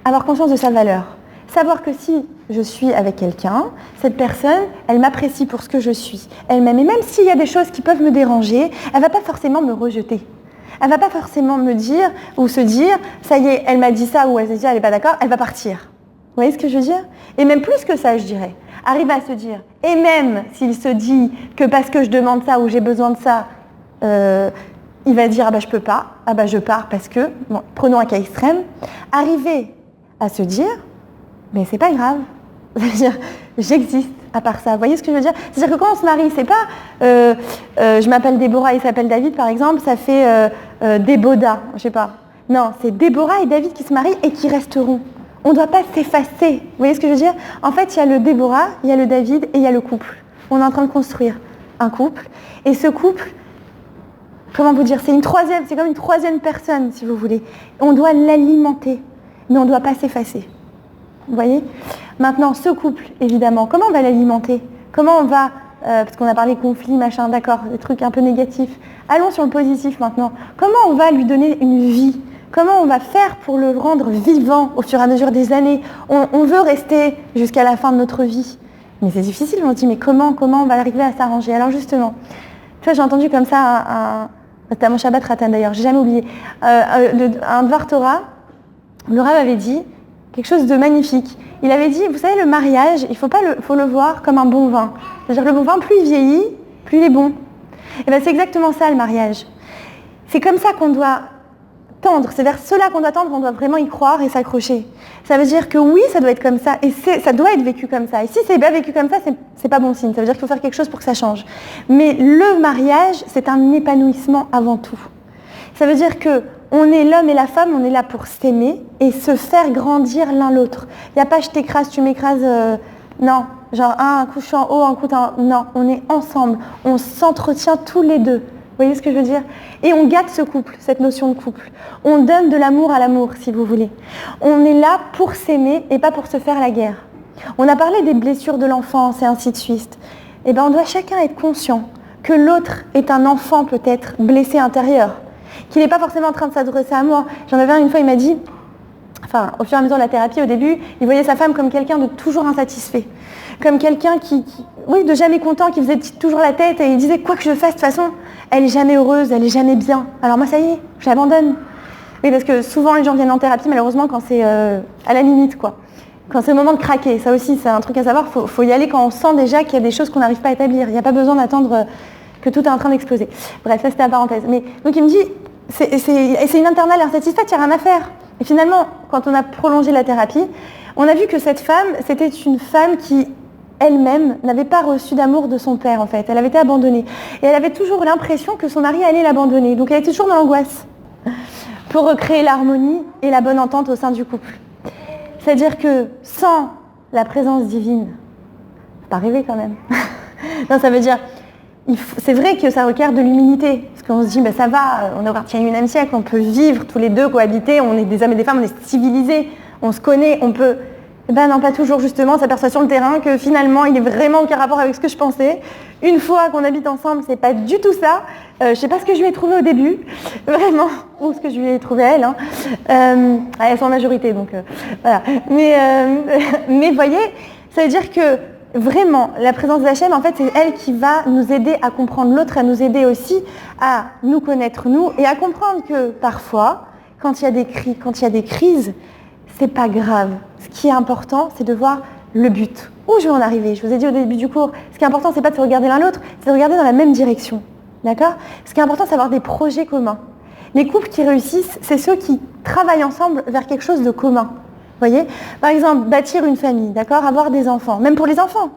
avoir conscience de sa valeur. Savoir que si je suis avec quelqu'un, cette personne, elle m'apprécie pour ce que je suis. Elle m'aime. Et même s'il y a des choses qui peuvent me déranger, elle ne va pas forcément me rejeter. Elle ne va pas forcément me dire ou se dire, ça y est, elle m'a dit ça ou elle s'est dit, elle n'est pas d'accord, elle va partir. Vous voyez ce que je veux dire? Et même plus que ça, je dirais. Arriver à se dire, et même s'il se dit que parce que je demande ça ou j'ai besoin de ça, il va dire, ah bah je peux pas, ah bah je pars parce que, bon, prenons un cas extrême, arriver à se dire, mais c'est pas grave, c'est-à-dire, j'existe à part ça, vous voyez ce que je veux dire? C'est-à-dire que quand on se marie, c'est pas, je m'appelle Déborah, il s'appelle David par exemple, ça fait Déboda, je sais pas. Non, c'est Déborah et David qui se marient et qui resteront. On ne doit pas s'effacer, vous voyez ce que je veux dire? En fait, il y a le Déborah, il y a le David et il y a le couple. On est en train de construire un couple, et ce couple, comment vous dire, c'est comme une troisième personne, si vous voulez. On doit l'alimenter, mais on ne doit pas s'effacer. Vous voyez? Maintenant, ce couple, évidemment, comment on va l'alimenter? Comment on va, parce qu'on a parlé conflit, machin, d'accord, des trucs un peu négatifs. Allons sur le positif maintenant. Comment on va lui donner une vie? Comment on va faire pour le rendre vivant au fur et à mesure des années? On veut rester jusqu'à la fin de notre vie. Mais c'est difficile, on se dit, mais comment on va arriver à s'arranger? Alors justement, tu vois, j'ai entendu comme ça, c'était à mon Shabbat Ratan d'ailleurs, j'ai jamais oublié, un Dvar Torah, le Rav avait dit quelque chose de magnifique. Il avait dit, vous savez, le mariage, faut le voir comme un bon vin. C'est-à-dire que le bon vin, plus il vieillit, plus il est bon. Et bien c'est exactement ça le mariage. C'est comme ça qu'on doit tendre, c'est vers cela qu'on doit tendre, on doit vraiment y croire et s'accrocher. Ça veut dire que oui, ça doit être comme ça, et ça doit être vécu comme ça. Et si c'est pas vécu comme ça, c'est pas bon signe, ça veut dire qu'il faut faire quelque chose pour que ça change. Mais le mariage, c'est un épanouissement avant tout. Ça veut dire que on est l'homme et la femme, on est là pour s'aimer et se faire grandir l'un l'autre. Il n'y a pas je t'écrase, tu m'écrases, non, genre un coup je suis en haut, un coup non, on est ensemble, on s'entretient tous les deux. Vous voyez ce que je veux dire? Et on gâte ce couple, cette notion de couple. On donne de l'amour à l'amour, si vous voulez. On est là pour s'aimer et pas pour se faire la guerre. On a parlé des blessures de l'enfance et ainsi de suite. Eh bien, on doit chacun être conscient que l'autre est un enfant peut-être blessé intérieur, qu'il n'est pas forcément en train de s'adresser à moi. J'en avais un une fois, il m'a dit, enfin, au fur et à mesure de la thérapie, au début, il voyait sa femme comme quelqu'un de toujours insatisfait. Comme quelqu'un oui, de jamais content, qui faisait toujours la tête et il disait quoi que je fasse, de toute façon, elle est jamais heureuse, elle est jamais bien. Alors moi, ça y est, je l'abandonne. Oui, parce que souvent, les gens viennent en thérapie, malheureusement, quand c'est à la limite, quoi. Quand c'est le moment de craquer. Ça aussi, c'est un truc à savoir. Faut y aller quand on sent déjà qu'il y a des choses qu'on n'arrive pas à établir. Il n'y a pas besoin d'attendre que tout est en train d'exploser. Bref, ça, c'était la parenthèse. Mais, donc, il me dit, c'est une internale insatisfaite, il n'y a rien à faire. Et finalement, quand on a prolongé la thérapie, on a vu que cette femme, c'était une femme qui, elle-même, n'avait pas reçu d'amour de son père, en fait. Elle avait été abandonnée. Et elle avait toujours l'impression que son mari allait l'abandonner. Donc elle était toujours dans l'angoisse pour recréer l'harmonie et la bonne entente au sein du couple. C'est-à-dire que sans la présence divine, c'est pas arrivé quand même. Non, ça veut dire, c'est vrai que ça requiert de l'humilité. Parce qu'on se dit, ben ça va, on appartient à une siècle, on peut vivre tous les deux, cohabiter, on est des hommes et des femmes, on est civilisés, on se connaît, on peut... Ben non, pas toujours justement, on s'aperçoit sur le terrain que finalement, il n'est vraiment aucun rapport avec ce que je pensais. Une fois qu'on habite ensemble, c'est pas du tout ça. Je sais pas ce que je lui ai trouvé au début, vraiment, ou ce que je lui ai trouvé à elle. Hein. Elles sont en majorité, donc voilà. Mais voyez, ça veut dire que vraiment, la présence d'Hachem, en fait, c'est elle qui va nous aider à comprendre l'autre, à nous aider aussi à nous connaître nous et à comprendre que parfois, quand il y a des cris, quand il y a des crises, c'est pas grave. Ce qui est important, c'est de voir le but. Où je veux en arriver? Je vous ai dit au début du cours, ce qui est important, c'est pas de se regarder l'un l'autre, c'est de regarder dans la même direction. D'accord? Ce qui est important, c'est d'avoir des projets communs. Les couples qui réussissent, c'est ceux qui travaillent ensemble vers quelque chose de commun. Vous voyez? Par exemple, bâtir une famille, d'accord? Avoir des enfants. Même pour les enfants,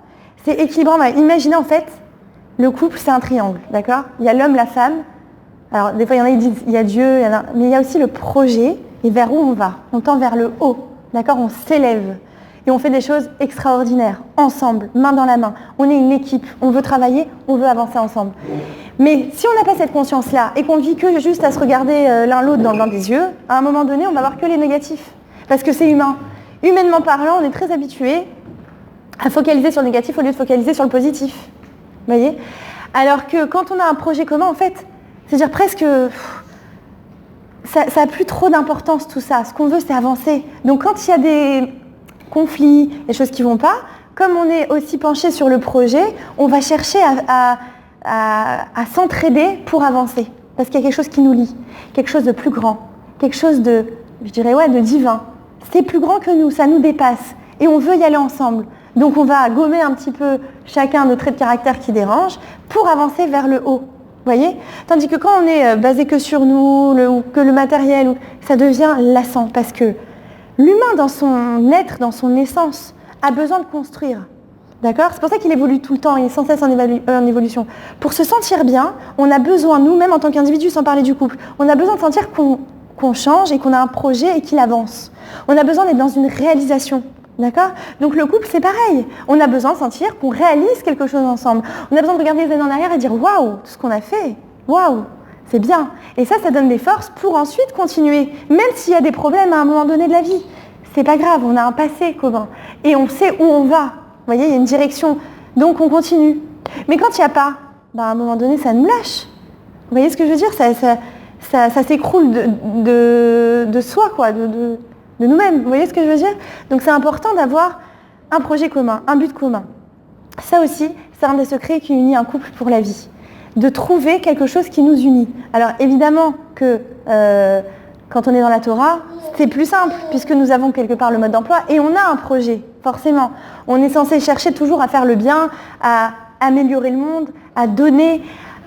c'est équilibrant. Imaginez en fait, le couple, c'est un triangle, d'accord? Il y a l'homme, la femme. Alors, des fois, il y en a qui disent, il y a Dieu, mais il y a aussi le projet et vers où on va. On tend vers le haut, d'accord? On s'élève et on fait des choses extraordinaires, ensemble, main dans la main. On est une équipe, on veut travailler, on veut avancer ensemble. Mais si on n'a pas cette conscience-là et qu'on vit que juste à se regarder l'un l'autre dans le blanc des yeux, à un moment donné, on va voir que les négatifs. Parce que c'est humain. Humainement parlant, on est très habitué à focaliser sur le négatif au lieu de focaliser sur le positif. Vous voyez? Alors que quand on a un projet commun, en fait, c'est-à-dire presque... Ça n'a plus trop d'importance tout ça. Ce qu'on veut, c'est avancer. Donc quand il y a des conflits, des choses qui ne vont pas, comme on est aussi penché sur le projet, on va chercher à s'entraider pour avancer. Parce qu'il y a quelque chose qui nous lie, quelque chose de plus grand, quelque chose de, je dirais, ouais, de divin. C'est plus grand que nous, ça nous dépasse. Et on veut y aller ensemble. Donc on va gommer un petit peu chacun nos traits de caractère qui dérangent pour avancer vers le haut. voyez? Tandis que quand on est basé que sur nous, ou que le matériel, ça devient lassant, parce que l'humain, dans son être, dans son essence, a besoin de construire. D'accord? C'est pour ça qu'il évolue tout le temps, il est sans cesse en évolution. Pour se sentir bien, on a besoin, nous-mêmes en tant qu'individus, sans parler du couple, on a besoin de sentir qu'on change et qu'on a un projet et qu'il avance. On a besoin d'être dans une réalisation. D'accord? Donc le couple, c'est pareil. On a besoin de sentir qu'on réalise quelque chose ensemble. On a besoin de regarder les années en arrière et dire « Waouh, tout ce qu'on a fait, waouh, c'est bien ». Et ça donne des forces pour ensuite continuer, même s'il y a des problèmes à un moment donné de la vie. C'est pas grave, on a un passé commun. Et on sait où on va. Vous voyez, il y a une direction. Donc on continue. Mais quand il n'y a pas, à un moment donné, ça nous lâche. Vous voyez ce que je veux dire? Ça s'écroule de soi, quoi, de nous-mêmes. Vous voyez ce que je veux dire? Donc c'est important d'avoir un projet commun, un but commun. Ça aussi, c'est un des secrets qui unit un couple pour la vie. De trouver quelque chose qui nous unit. Alors évidemment que quand on est dans la Torah, c'est plus simple, puisque nous avons quelque part le mode d'emploi et on a un projet, forcément. On est censé chercher toujours à faire le bien, à améliorer le monde, à donner,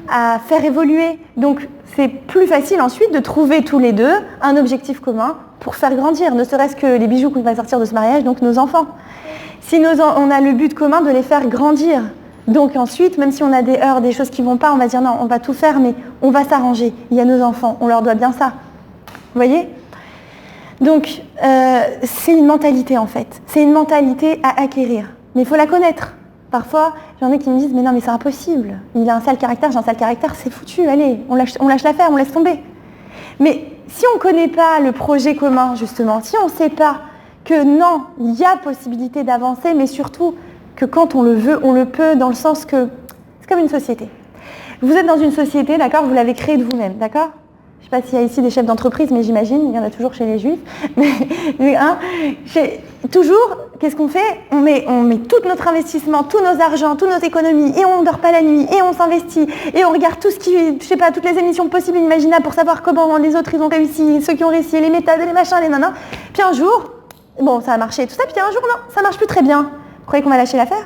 à faire évoluer. Donc c'est plus facile ensuite de trouver tous les deux un objectif commun pour faire grandir, ne serait-ce que les bijoux qu'on va sortir de ce mariage, donc nos enfants. Si on a le but commun de les faire grandir, donc ensuite, même si on a des heurts, des choses qui ne vont pas, on va dire non, on va tout faire, mais on va s'arranger. Il y a nos enfants, on leur doit bien ça. Vous voyez? Donc, c'est une mentalité en fait. C'est une mentalité à acquérir. Mais il faut la connaître. Parfois, j'en ai qui me disent, mais non, mais c'est impossible. Il a un sale caractère, j'ai un sale caractère, c'est foutu, allez, on lâche l'affaire, on laisse tomber. Mais si on ne connaît pas le projet commun, justement, si on ne sait pas que non, il y a possibilité d'avancer, mais surtout que quand on le veut, on le peut, dans le sens que c'est comme une société. Vous êtes dans une société, d'accord, vous l'avez créée de vous-même, d'accord? Je ne sais pas s'il y a ici des chefs d'entreprise, mais j'imagine, il y en a toujours chez les juifs. Toujours, qu'est-ce qu'on fait? On met tout notre investissement, tous nos argents, toutes nos économies, et on ne dort pas la nuit, et on s'investit, et on regarde tout ce qui, je sais pas, toutes les émissions possibles et inimaginables pour savoir comment les autres ils ont réussi, ceux qui ont réussi, les méthodes, les machins, les nanas. Puis un jour, bon, ça a marché, tout ça, puis un jour, non, ça marche plus très bien. Vous croyez qu'on va lâcher l'affaire?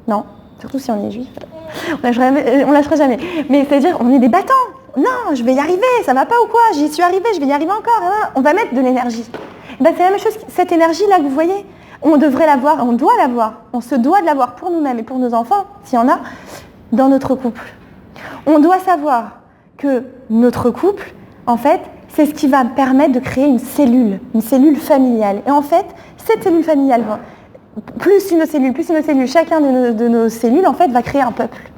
Non, surtout si on est juif. On lâchera jamais. Mais c'est-à-dire, on est des battants. Non, je vais y arriver, ça va pas ou quoi? J'y suis arrivée, je vais y arriver encore. On va mettre de l'énergie. C'est la même chose, cette énergie-là que vous voyez, on devrait l'avoir, on doit l'avoir. On se doit de l'avoir pour nous-mêmes et pour nos enfants, s'il y en a, dans notre couple. On doit savoir que notre couple, en fait, c'est ce qui va permettre de créer une cellule familiale. Et en fait, cette cellule familiale, plus une cellule, chacun de nos cellules, en fait, va créer un peuple.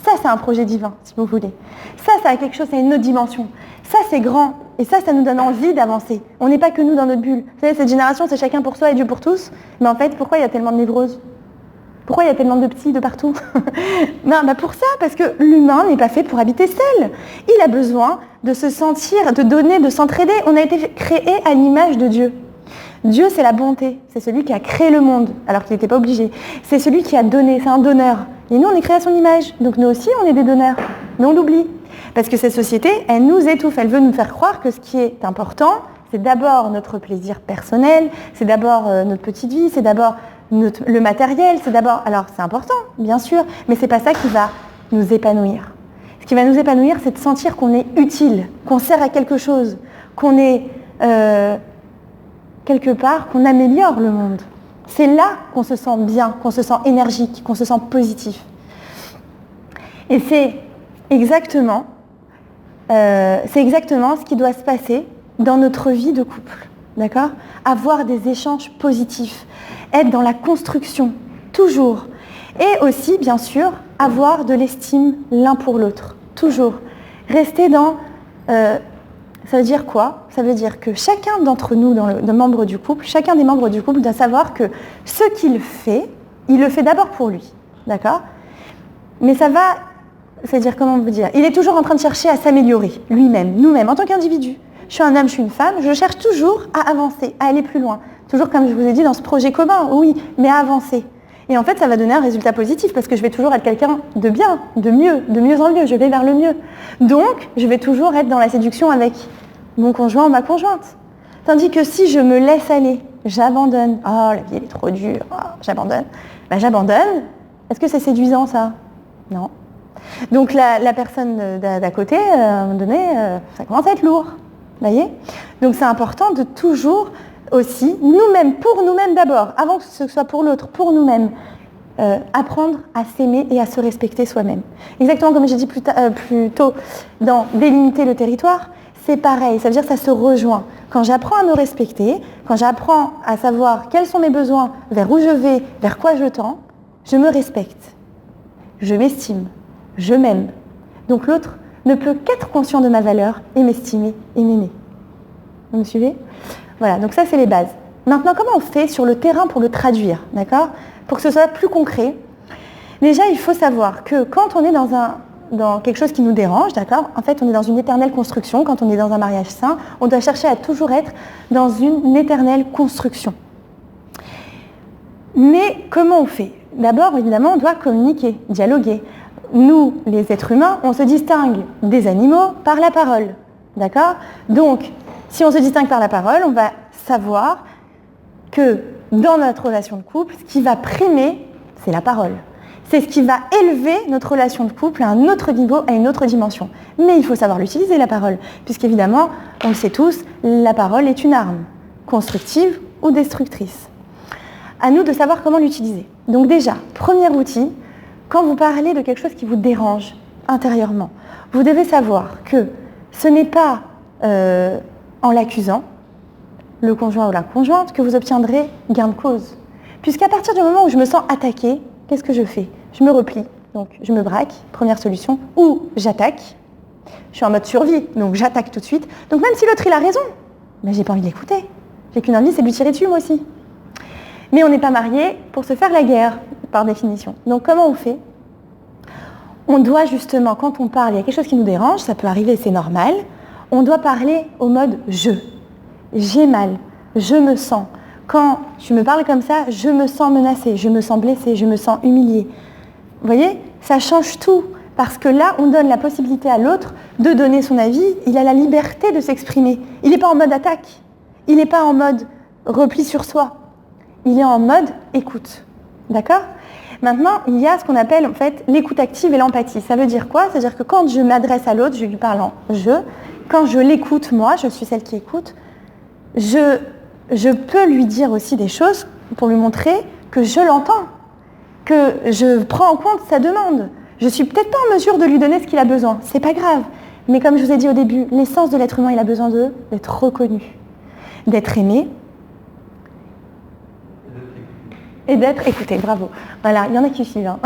Ça, c'est un projet divin, si vous voulez. Ça a quelque chose, c'est une autre dimension. Ça, c'est grand. Et ça nous donne envie d'avancer. On n'est pas que nous dans notre bulle. Vous savez, cette génération, c'est chacun pour soi et Dieu pour tous. Mais en fait, pourquoi il y a tellement de névroses? Pourquoi il y a tellement de petits de partout? Non, pour ça, parce que l'humain n'est pas fait pour habiter seul. Il a besoin de se sentir, de donner, de s'entraider. On a été créé à l'image de Dieu. Dieu, c'est la bonté. C'est celui qui a créé le monde, alors qu'il n'était pas obligé. C'est celui qui a donné, c'est un donneur. Et nous, on est créé à son image. Donc nous aussi, on est des donneurs. Mais on l'oublie. Parce que cette société, elle nous étouffe. Elle veut nous faire croire que ce qui est important, c'est d'abord notre plaisir personnel, c'est d'abord notre petite vie, c'est d'abord le matériel, c'est d'abord... Alors, c'est important, bien sûr, mais c'est pas ça qui va nous épanouir. Ce qui va nous épanouir, c'est de sentir qu'on est utile, qu'on sert à quelque chose, qu'on est... quelque part, qu'on améliore le monde. C'est là qu'on se sent bien, qu'on se sent énergique, qu'on se sent positif. Et c'est exactement ce qui doit se passer dans notre vie de couple. D'accord? Avoir des échanges positifs, être dans la construction, toujours. Et aussi, bien sûr, avoir de l'estime l'un pour l'autre, toujours. Rester dans... ça veut dire quoi? Ça veut dire que chacun d'entre nous, chacun des membres du couple doit savoir que ce qu'il fait, il le fait d'abord pour lui. D'accord? Mais c'est-à-dire, comment vous dire? Il est toujours en train de chercher à s'améliorer, lui-même, nous-mêmes, en tant qu'individu. Je suis un homme, je suis une femme, je cherche toujours à avancer, à aller plus loin. Toujours, comme je vous ai dit, dans ce projet commun, oui, mais à avancer. Et en fait, ça va donner un résultat positif parce que je vais toujours être quelqu'un de bien, de mieux en mieux, je vais vers le mieux. Donc, je vais toujours être dans la séduction avec mon conjoint ou ma conjointe. Tandis que si je me laisse aller, j'abandonne, oh, la vie elle est trop dure, oh, j'abandonne. J'abandonne. Est-ce que c'est séduisant ça? Non. Donc la personne d'à côté, à un moment donné, ça commence à être lourd. Vous voyez ? Donc c'est important de toujours aussi, nous-mêmes, pour nous-mêmes d'abord, avant que ce soit pour l'autre, pour nous-mêmes, apprendre à s'aimer et à se respecter soi-même. Exactement comme j'ai dit plus tôt, dans délimiter le territoire, c'est pareil, ça veut dire que ça se rejoint. Quand j'apprends à me respecter, quand j'apprends à savoir quels sont mes besoins, vers où je vais, vers quoi je tends, je me respecte, je m'estime, je m'aime. Donc l'autre ne peut qu'être conscient de ma valeur et m'estimer et m'aimer. Vous me suivez ? Voilà, donc ça c'est les bases. Maintenant, comment on fait sur le terrain pour le traduire, d'accord ? Pour que ce soit plus concret. Déjà, il faut savoir que quand on est dans quelque chose qui nous dérange, d'accord ? En fait, on est dans une éternelle construction. Quand on est dans un mariage sain, on doit chercher à toujours être dans une éternelle construction. Mais comment on fait ? D'abord, évidemment, on doit communiquer, dialoguer. Nous, les êtres humains, on se distingue des animaux par la parole, d'accord ? Donc, si on se distingue par la parole, on va savoir que dans notre relation de couple, ce qui va primer, c'est la parole. C'est ce qui va élever notre relation de couple à un autre niveau, à une autre dimension. Mais il faut savoir l'utiliser, la parole, puisqu'évidemment, on le sait tous, la parole est une arme, constructive ou destructrice. À nous de savoir comment l'utiliser. Donc déjà, premier outil, quand vous parlez de quelque chose qui vous dérange intérieurement, vous devez savoir que ce n'est pas en l'accusant, le conjoint ou la conjointe, que vous obtiendrez gain de cause. Puisqu'à partir du moment où je me sens attaquée, qu'est-ce que je fais ? Je me replie, donc je me braque, première solution, ou j'attaque. Je suis en mode survie, donc j'attaque tout de suite. Donc même si l'autre il a raison, mais j'ai pas envie de l'écouter. J'ai qu'une envie, c'est de lui tirer dessus moi aussi. Mais on n'est pas mariés pour se faire la guerre, par définition. Donc comment on fait ? On doit justement, quand on parle, il y a quelque chose qui nous dérange, ça peut arriver, c'est normal, on doit parler au mode « je ». J'ai mal, je me sens. Quand tu me parles comme ça, je me sens menacée, je me sens blessée, je me sens humiliée. Vous voyez, ça change tout. Parce que là, on donne la possibilité à l'autre de donner son avis. Il a la liberté de s'exprimer. Il n'est pas en mode attaque. Il n'est pas en mode repli sur soi. Il est en mode écoute. D'accord ? Maintenant, il y a ce qu'on appelle en fait l'écoute active et l'empathie. Ça veut dire quoi ? C'est-à-dire que quand je m'adresse à l'autre, je lui parle en je. Quand je l'écoute, moi, je suis celle qui écoute, je peux lui dire aussi des choses pour lui montrer que je l'entends, que je prends en compte sa demande. Je suis peut-être pas en mesure de lui donner ce qu'il a besoin, c'est pas grave. Mais comme je vous ai dit au début, l'essence de l'être humain, il a besoin d'être reconnu, d'être aimé et d'être écouté. Bravo. Voilà, il y en a qui suivent. Hein.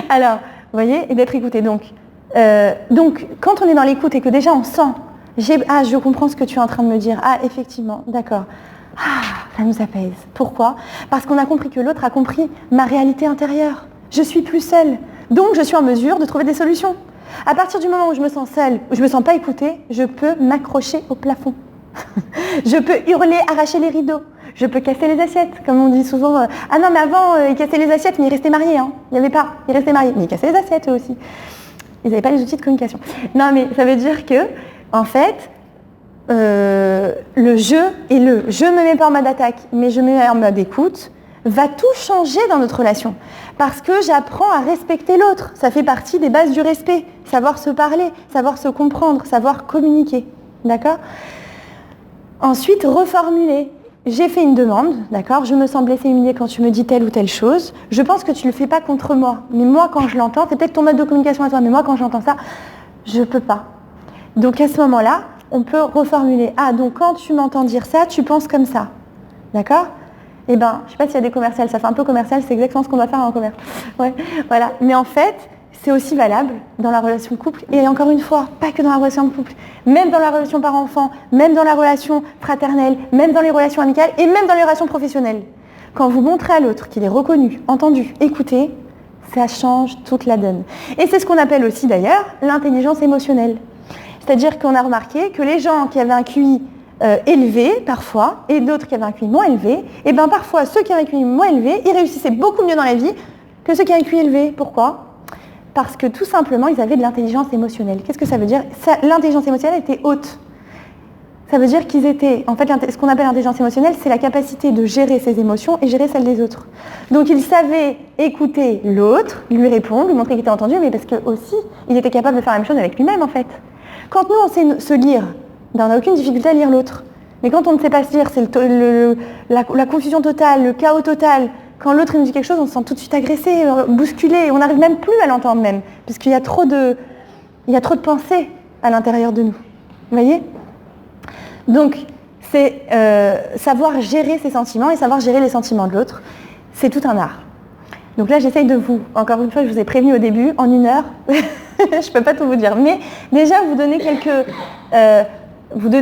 Alors, vous voyez, et d'être écouté. Donc, quand on est dans l'écoute et que déjà on sent je comprends ce que tu es en train de me dire. Ah, effectivement, d'accord. Ah, ça nous apaise. Pourquoi ? Parce qu'on a compris que l'autre a compris ma réalité intérieure. Je suis plus seule. Donc, je suis en mesure de trouver des solutions. À partir du moment où je me sens seule, où je ne me sens pas écoutée, je peux m'accrocher au plafond. Je peux hurler, arracher les rideaux. Je peux casser les assiettes, comme on dit souvent. Ah non, mais avant, ils cassaient les assiettes, mais ils restaient mariés. Hein. Il n'y avait pas. Ils restaient mariés. Mais ils cassaient les assiettes, eux aussi. Ils n'avaient pas les outils de communication. Non, mais ça veut dire que en fait, le jeu et je me mets pas en mode attaque, mais je me mets en mode écoute, va tout changer dans notre relation. Parce que j'apprends à respecter l'autre. Ça fait partie des bases du respect. Savoir se parler, savoir se comprendre, savoir communiquer. D'accord ? Ensuite, reformuler. J'ai fait une demande, d'accord ? Je me sens blessée, humiliée quand tu me dis telle ou telle chose. Je pense que tu ne le fais pas contre moi. Mais moi, quand je l'entends, c'est peut-être ton mode de communication à toi, mais moi, quand j'entends ça, je ne peux pas. Donc à ce moment-là, on peut reformuler. Ah, donc quand tu m'entends dire ça, tu penses comme ça. D'accord ? Eh bien, je ne sais pas s'il y a des commerciales, ça fait un peu commercial, c'est exactement ce qu'on doit faire en commerce. Ouais, voilà. Mais en fait, c'est aussi valable dans la relation de couple. Et encore une fois, pas que dans la relation de couple. Même dans la relation parent-enfant, même dans la relation fraternelle, même dans les relations amicales et même dans les relations professionnelles. Quand vous montrez à l'autre qu'il est reconnu, entendu, écouté, ça change toute la donne. Et c'est ce qu'on appelle aussi d'ailleurs l'intelligence émotionnelle. C'est-à-dire qu'on a remarqué que les gens qui avaient un QI élevé parfois et d'autres qui avaient un QI moins élevé, et bien parfois ceux qui avaient un QI moins élevé, ils réussissaient beaucoup mieux dans la vie que ceux qui avaient un QI élevé. Pourquoi ? Parce que tout simplement, ils avaient de l'intelligence émotionnelle. Qu'est-ce que ça veut dire ? L'intelligence émotionnelle était haute. Ça veut dire qu'ils étaient, en fait, ce qu'on appelle l'intelligence émotionnelle, c'est la capacité de gérer ses émotions et gérer celles des autres. Donc ils savaient écouter l'autre, lui répondre, lui montrer qu'il était entendu, mais parce que aussi, il était capable de faire la même chose avec lui-même, en fait. Quand nous, on sait se lire, ben, on n'a aucune difficulté à lire l'autre. Mais quand on ne sait pas se lire, c'est la confusion totale, le chaos total. Quand l'autre nous dit quelque chose, on se sent tout de suite agressé, bousculé, on n'arrive même plus à l'entendre même, puisqu'il y a trop de pensées à l'intérieur de nous. Vous voyez ? Donc, c'est savoir gérer ses sentiments et savoir gérer les sentiments de l'autre. C'est tout un art. Donc là, j'essaye de vous, encore une fois, je vous ai prévenu au début, en 1 heure, je ne peux pas tout vous dire, mais déjà vous donner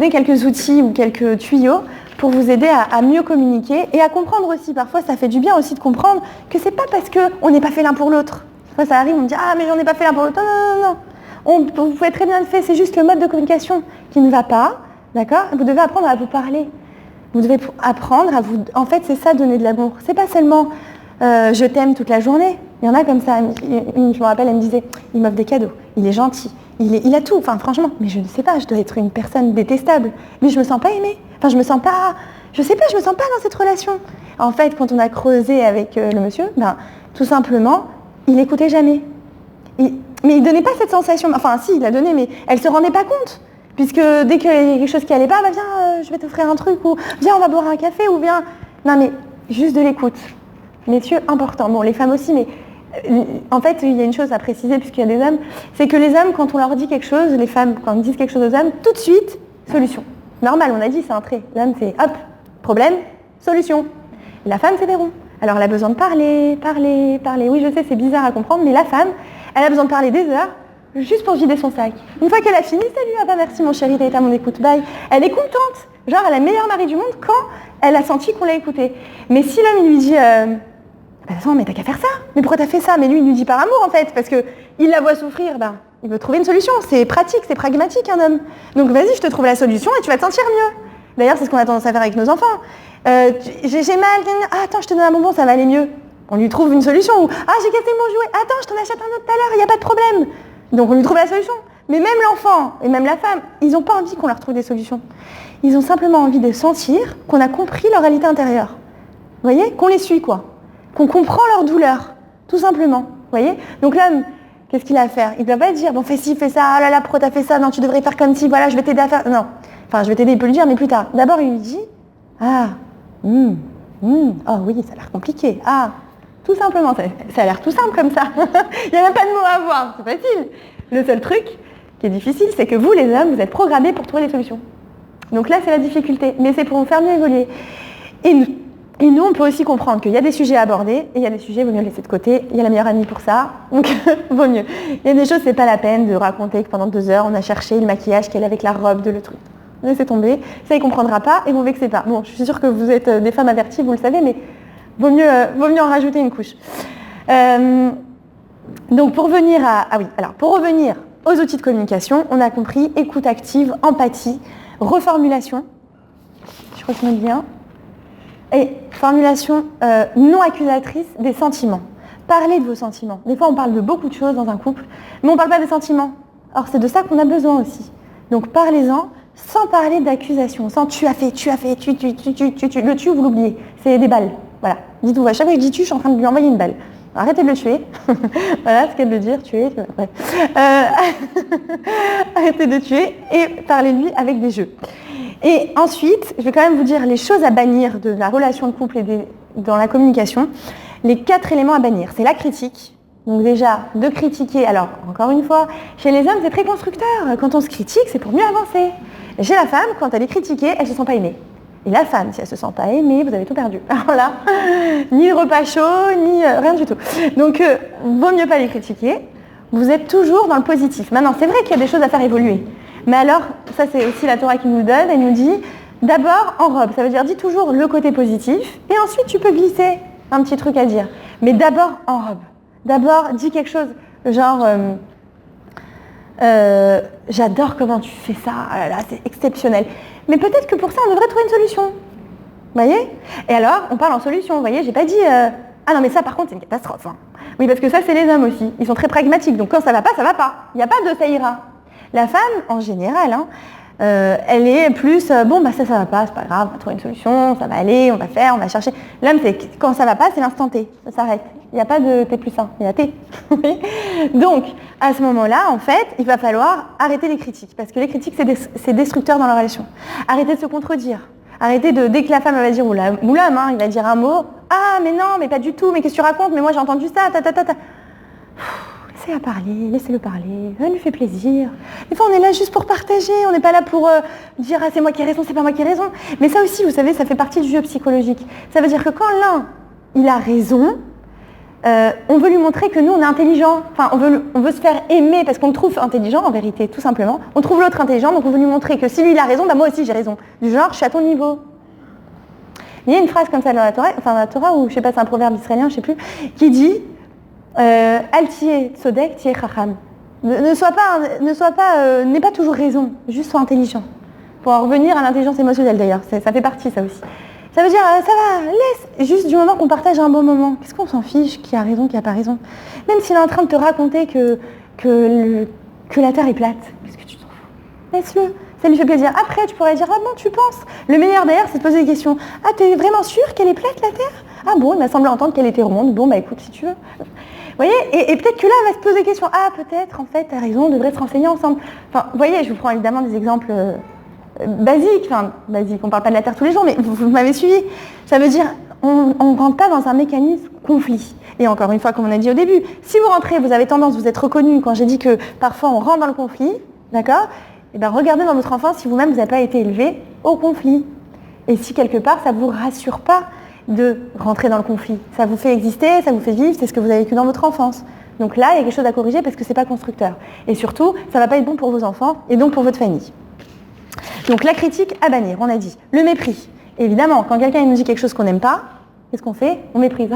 quelques outils ou quelques tuyaux pour vous aider à mieux communiquer et à comprendre aussi. Parfois, ça fait du bien aussi de comprendre que c'est pas parce qu'on n'est pas fait l'un pour l'autre. Parfois, ça arrive, on me dit « Ah, mais j'en ai pas fait l'un pour l'autre. » Non. Vous pouvez très bien le faire, c'est juste le mode de communication qui ne va pas. D'accord ? Vous devez apprendre à vous parler. Vous devez apprendre à vous... En fait, c'est ça, donner de l'amour. C'est pas seulement je t'aime toute la journée. Il y en a comme ça. Je me rappelle, elle me disait, il m'offre des cadeaux, il est gentil, il a tout. Enfin, franchement, mais je ne sais pas, je dois être une personne détestable. Mais je me sens pas aimée. Enfin, je me sens pas dans cette relation. En fait, quand on a creusé avec le monsieur, ben, tout simplement, il écoutait jamais. Mais il donnait pas cette sensation. Enfin, si, il l'a donné, mais elle se rendait pas compte. Puisque dès qu'il y a quelque chose qui allait pas, bah viens, je vais t'offrir un truc, ou viens, on va boire un café, ou viens... Non mais, juste de l'écoute. Messieurs, important. Bon, les femmes aussi, mais en fait, il y a une chose à préciser, puisqu'il y a des hommes, c'est que les hommes, quand on leur dit quelque chose, les femmes, quand ils disent quelque chose aux hommes, tout de suite, solution. Normal, on a dit, c'est un trait. L'homme, c'est hop, problème, solution. Et la femme, c'est des ronds. Alors, elle a besoin de parler. Oui, je sais, c'est bizarre à comprendre, mais la femme, elle a besoin de parler des heures, juste pour vider son sac. Une fois qu'elle a fini, salut, ah bah merci mon chéri, t'as été à mon écoute, bye. Elle est contente. Genre, elle a le meilleur mari du monde quand elle a senti qu'on l'a écouté. Mais si l'homme, il lui dit, attends, mais t'as qu'à faire ça. Mais pourquoi t'as fait ça? Mais lui, il lui dit par amour, en fait, parce qu'il la voit souffrir, ben, il veut trouver une solution. C'est pratique, c'est pragmatique, un homme. Donc vas-y, je te trouve la solution et tu vas te sentir mieux. D'ailleurs, c'est ce qu'on a tendance à faire avec nos enfants. J'ai mal, attends, je te donne un bonbon, ça va aller mieux. On lui trouve une solution. Ou, j'ai cassé mon jouet, attends, je t'en achète un autre tout à l'heure, il n'y a pas de problème. Donc on lui trouve la solution. Mais même l'enfant et même la femme, ils n'ont pas envie qu'on leur trouve des solutions. Ils ont simplement envie de sentir qu'on a compris leur réalité intérieure. Vous voyez ? Qu'on les suit, quoi. Qu'on comprend leur douleur, tout simplement. Vous voyez ? Donc l'homme, qu'est-ce qu'il a à faire ? Il ne doit pas dire, bon, fais ci, fais ça, ah là là, pourquoi t'as fait ça ? Non, tu devrais faire comme ci, voilà, je vais t'aider à faire... Non. Enfin, je vais t'aider, il peut le dire, mais plus tard. D'abord, il lui dit, oh oui, ça a l'air compliqué. Tout simplement, ça a l'air tout simple comme ça. Il n'y a même pas de mots à avoir, c'est facile. Le seul truc qui est difficile, c'est que vous, les hommes, vous êtes programmés pour trouver les solutions. Donc là, c'est la difficulté, mais c'est pour vous faire mieux évoluer. Et nous, on peut aussi comprendre qu'il y a des sujets à aborder, et il y a des sujets, il vaut mieux laisser de côté. Il y a la meilleure amie pour ça, donc vaut mieux. Il y a des choses, c'est pas la peine de raconter que pendant 2 heures, on a cherché le maquillage qu'elle avait avec la robe de le truc. Laissez tomber, ça, il comprendra pas, et vous vexez pas. Bon, je suis sûre que vous êtes des femmes averties, vous le savez, mais vaut mieux en rajouter une couche. Donc pour revenir aux outils de communication, on a compris écoute active, empathie, reformulation, je crois que je me dis bien, et formulation non accusatrice des sentiments. Parlez de vos sentiments. Des fois on parle de beaucoup de choses dans un couple, mais on ne parle pas des sentiments. Or c'est de ça qu'on a besoin aussi. Donc parlez-en sans parler d'accusation, sans tu as fait, tu, le tu vous l'oubliez, c'est des balles. Voilà, dites-vous, à chaque fois que je dis tu, je suis en train de lui envoyer une balle. Arrêtez de le tuer. Voilà, ce qu'elle veut dire, tuer. Ouais. Arrêtez de tuer et parlez-lui avec des jeux. Et ensuite, je vais quand même vous dire les choses à bannir de la relation de couple et dans la communication. Les 4 éléments à bannir, c'est la critique. Donc déjà, de critiquer. Alors, encore une fois, chez les hommes, c'est très constructeur. Quand on se critique, c'est pour mieux avancer. Et chez la femme, quand elle est critiquée, elle ne se sent pas aimée. Et la femme, si elle ne se sent pas aimée, vous avez tout perdu. Alors là, ni repas chaud, ni rien du tout. Donc, vaut mieux pas les critiquer. Vous êtes toujours dans le positif. Maintenant, c'est vrai qu'il y a des choses à faire évoluer. Mais alors, ça c'est aussi la Torah qui nous donne. Elle nous dit, d'abord en robe. Ça veut dire, dis toujours le côté positif. Et ensuite, tu peux glisser un petit truc à dire. Mais d'abord en robe. D'abord, dis quelque chose genre... j'adore comment tu fais ça. Ah là là, c'est exceptionnel. Mais peut-être que pour ça, on devrait trouver une solution. Vous voyez ? Et alors, on parle en solution. Vous voyez, j'ai pas dit... Ah non, mais ça, par contre, c'est une catastrophe. Hein. Oui, parce que ça, c'est les hommes aussi. Ils sont très pragmatiques. Donc, quand ça va pas, ça va pas. Il n'y a pas de ça ira. La femme, en général, Elle est plus, bon, bah ça va pas, c'est pas grave, on va trouver une solution, ça va aller, on va faire, on va chercher. L'homme, c'est quand ça va pas, c'est l'instant T, ça s'arrête. Il n'y a pas de T plus 1, il y a T. Donc, à ce moment-là, en fait, il va falloir arrêter les critiques, parce que les critiques, c'est destructeur dans la relation. Arrêter de se contredire. Arrêter dès que la femme va dire, ou l'homme, hein, il va dire un mot, ah, mais non, mais pas du tout, mais qu'est-ce que tu racontes, mais moi j'ai entendu ça, ta. Laissez-la parler, laissez-le parler, ça lui fait plaisir. Des fois, on est là juste pour partager, on n'est pas là pour dire, ah, c'est moi qui ai raison, c'est pas moi qui ai raison. Mais ça aussi, vous savez, ça fait partie du jeu psychologique. Ça veut dire que quand l'un, il a raison, on veut lui montrer que nous, on est intelligent. Enfin, on veut se faire aimer parce qu'on le trouve intelligent, en vérité, tout simplement. On trouve l'autre intelligent, donc on veut lui montrer que si lui, il a raison, bah moi aussi, j'ai raison. Du genre, je suis à ton niveau. Il y a une phrase comme ça dans la Torah, ou je sais pas, c'est un proverbe israélien, je sais plus, qui dit Al tiye tzodek, tiye chacham. N'aie pas toujours raison, juste sois intelligent. Pour en revenir à l'intelligence émotionnelle d'ailleurs, ça fait partie ça aussi. Ça veut dire, ça va, laisse, juste du moment qu'on partage un bon moment. Qu'est-ce qu'on s'en fiche, qui a raison, qui n'a pas raison. Même s'il est en train de te raconter que la Terre est plate, qu'est-ce que tu t'en fous? Laisse-le, ça lui fait plaisir. Après, tu pourrais dire, ah bon, tu penses? Le meilleur d'ailleurs, c'est de poser des questions. Ah, t'es vraiment sûr qu'elle est plate, la Terre? Ah bon, il m'a semblé entendre qu'elle était ronde. Bon, bah écoute, si tu veux. Vous voyez, et peut-être que là, elle va se poser des questions. Ah, peut-être, en fait, t'as raison, on devrait se renseigner ensemble. Enfin, vous voyez, je vous prends évidemment des exemples basiques, on ne parle pas de la Terre tous les jours, mais vous m'avez suivi. Ça veut dire, on ne rentre pas dans un mécanisme conflit. Et encore une fois, comme on a dit au début, si vous rentrez, vous avez tendance, vous êtes reconnu quand j'ai dit que parfois on rentre dans le conflit, d'accord? Et bien regardez dans votre enfance si vous-même vous n'avez pas été élevé au conflit. Et si quelque part, ça ne vous rassure pas de rentrer dans le conflit. Ça vous fait exister, ça vous fait vivre, c'est ce que vous avez vécu dans votre enfance. Donc là, il y a quelque chose à corriger parce que ce n'est pas constructeur. Et surtout, ça ne va pas être bon pour vos enfants et donc pour votre famille. Donc la critique à bannir, on a dit. Le mépris. Évidemment, quand quelqu'un nous dit quelque chose qu'on n'aime pas, qu'est-ce qu'on fait? On méprise.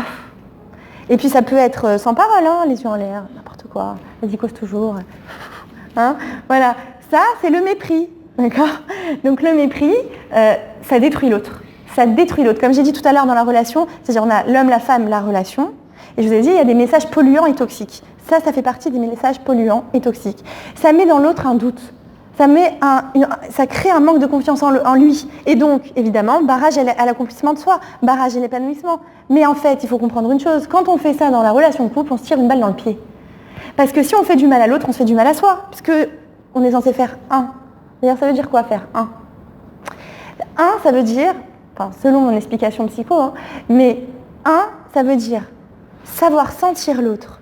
Et puis ça peut être sans parole, hein, les yeux en l'air, n'importe quoi. Vas-y, cause toujours. Hein, voilà, ça c'est le mépris. D'accord? Donc le mépris, ça détruit l'autre. Ça détruit l'autre. Comme j'ai dit tout à l'heure dans la relation, c'est-à-dire on a l'homme, la femme, la relation. Et je vous ai dit, il y a des messages polluants et toxiques. Ça fait partie des messages polluants et toxiques. Ça met dans l'autre un doute. Ça crée un manque de confiance en lui. Et donc, évidemment, barrage à l'accomplissement de soi, barrage à l'épanouissement. Mais en fait, il faut comprendre une chose. Quand on fait ça dans la relation de couple, on se tire une balle dans le pied. Parce que si on fait du mal à l'autre, on se fait du mal à soi. Puisque on est censé faire un. D'ailleurs, ça veut dire quoi faire un? Un, ça veut dire, selon mon explication psycho, mais un, ça veut dire savoir sentir l'autre,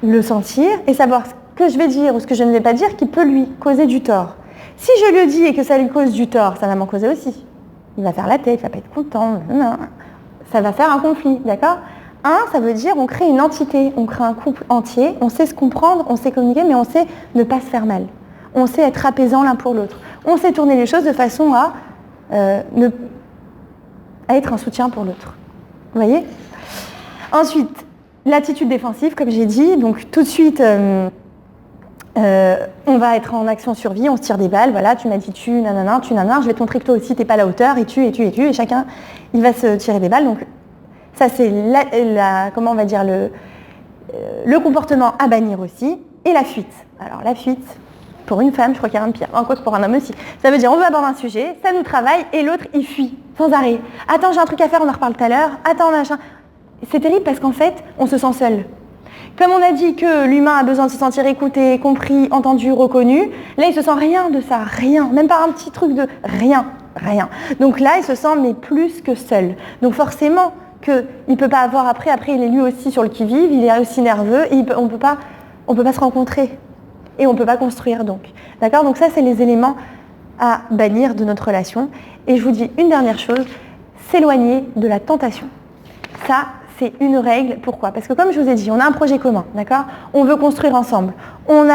le sentir et savoir ce que je vais dire ou ce que je ne vais pas dire qui peut lui causer du tort. Si je le dis et que ça lui cause du tort, ça va m'en causer aussi. Il va faire la tête, il va pas être content, ça va faire un conflit, d'accord? Un, ça veut dire on crée une entité, on crée un couple entier, on sait se comprendre, on sait communiquer, mais on sait ne pas se faire mal. On sait être apaisant l'un pour l'autre. On sait tourner les choses de façon à être un soutien pour l'autre. Vous voyez? Ensuite, l'attitude défensive, comme j'ai dit, donc tout de suite, on va être en action survie, on se tire des balles, voilà, tu m'as dit tu nanana, je vais te montrer que toi aussi t'es pas à la hauteur, et chacun, il va se tirer des balles. Donc ça c'est comment on va dire, le comportement à bannir aussi, et la fuite. Alors la fuite, pour une femme, je crois qu'il y a rien de pire, quoi que pour un homme aussi. Ça veut dire on veut aborder un sujet, ça nous travaille, et l'autre il fuit, sans arrêt. Attends, j'ai un truc à faire, on en reparle tout à l'heure, attends, machin. C'est terrible parce qu'en fait, on se sent seul. Comme on a dit que l'humain a besoin de se sentir écouté, compris, entendu, reconnu, là il se sent rien de ça, rien, même pas un petit truc de rien. Donc là il se sent mais plus que seul. Donc forcément qu'il ne peut pas avoir après il est lui aussi sur le qui-vive, il est aussi nerveux, et on peut pas se rencontrer et on ne peut pas construire donc. D'accord? Donc ça c'est les éléments à bannir de notre relation. Et je vous dis une dernière chose, s'éloigner de la tentation. Ça, c'est une règle. Pourquoi? Parce que comme je vous ai dit, on a un projet commun, d'accord? On veut construire ensemble. On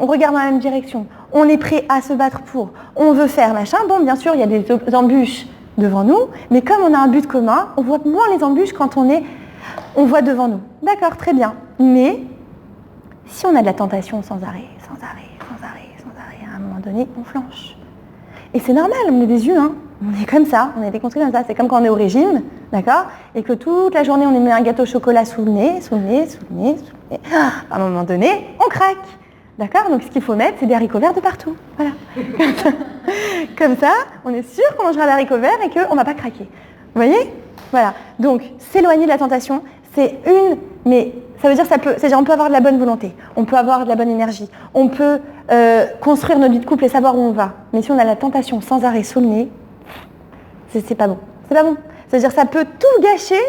regarde dans la même direction. On est prêt à se battre pour. On veut faire machin. Bon, bien sûr, il y a des embûches devant nous, mais comme on a un but commun, on voit moins les embûches quand on voit devant nous. D'accord, très bien. Mais si on a de la tentation sans arrêt, à un moment donné, on flanche. Et c'est normal, on est des humains. On est comme ça, on a été construits comme ça. C'est comme quand on est au régime, d'accord? Et que toute la journée, on met un gâteau au chocolat sous le nez. À un moment donné, on craque. D'accord? Donc ce qu'il faut mettre, c'est des haricots verts de partout. Voilà. Comme ça, on est sûr qu'on mangera des haricots verts et qu'on ne va pas craquer. Vous voyez? Voilà. Donc s'éloigner de la tentation, c'est mais ça veut dire c'est-à-dire on peut avoir de la bonne volonté, on peut avoir de la bonne énergie, on peut construire notre vie de couple et savoir où on va. Mais si on a la tentation sans arrêt sous le nez, c'est pas bon. C'est pas bon. C'est-à-dire ça peut tout gâcher,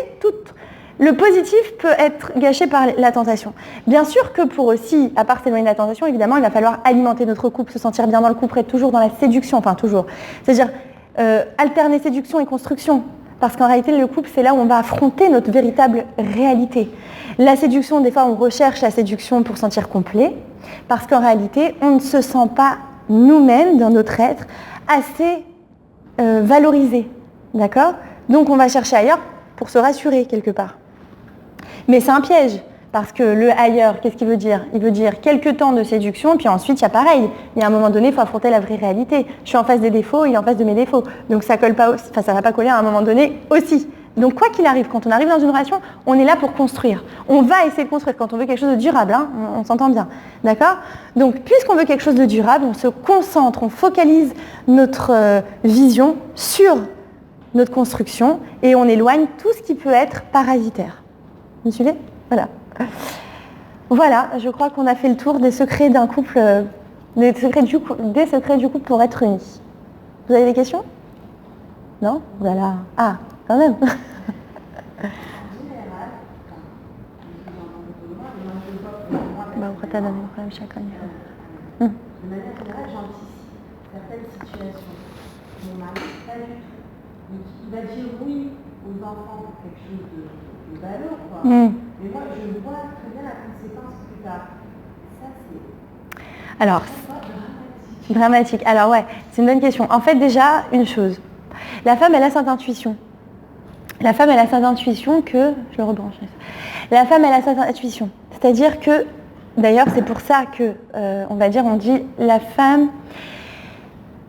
le positif peut être gâché par la tentation. Bien sûr que pour aussi, à part s'éloigner de la tentation, évidemment, il va falloir alimenter notre couple, se sentir bien dans le couple, être toujours dans la séduction, enfin toujours. C'est-à-dire alterner séduction et construction. Parce qu'en réalité, le couple, c'est là où on va affronter notre véritable réalité. La séduction, des fois, on recherche la séduction pour se sentir complet, parce qu'en réalité, on ne se sent pas nous-mêmes, dans notre être, assez valorisé. D'accord? Donc, on va chercher ailleurs pour se rassurer quelque part. Mais c'est un piège, parce que le ailleurs, qu'est-ce qu'il veut dire? Il veut dire quelques temps de séduction, puis ensuite, il y a pareil. Il y a un moment donné, il faut affronter la vraie réalité. Je suis en face des défauts, il est en face de mes défauts. Donc ça colle pas aussi, enfin ça va pas coller à un moment donné aussi. Donc quoi qu'il arrive, quand on arrive dans une relation, on est là pour construire. On va essayer de construire quand on veut quelque chose de durable, hein, on s'entend bien. D'accord? Donc puisqu'on veut quelque chose de durable, on se concentre, on focalise notre vision sur notre construction et on éloigne tout ce qui peut être parasitaire. Vous me suivez? Voilà. Voilà, je crois qu'on a fait le tour des secrets d'un couple, des secrets du couple pour être unis. Vous avez des questions? Non? Voilà. Ah, quand même. Pourquoi t'as donné le problème chacun? De manière générale, j'anticipe certaines situations. Mon mari, pas du tout. Donc, il va dire oui aux enfants pour quelque chose de valeur, quoi. Mais moi, je vois très bien la conséquence plus tard. Ça, c'est... Alors, dramatique. Alors ouais, c'est une bonne question. En fait, déjà, une chose. La femme, elle a cette intuition. La femme, elle a cette intuition que... Je le rebranche. La femme, elle a cette intuition. C'est-à-dire que, d'ailleurs, c'est pour ça que, on dit, la femme,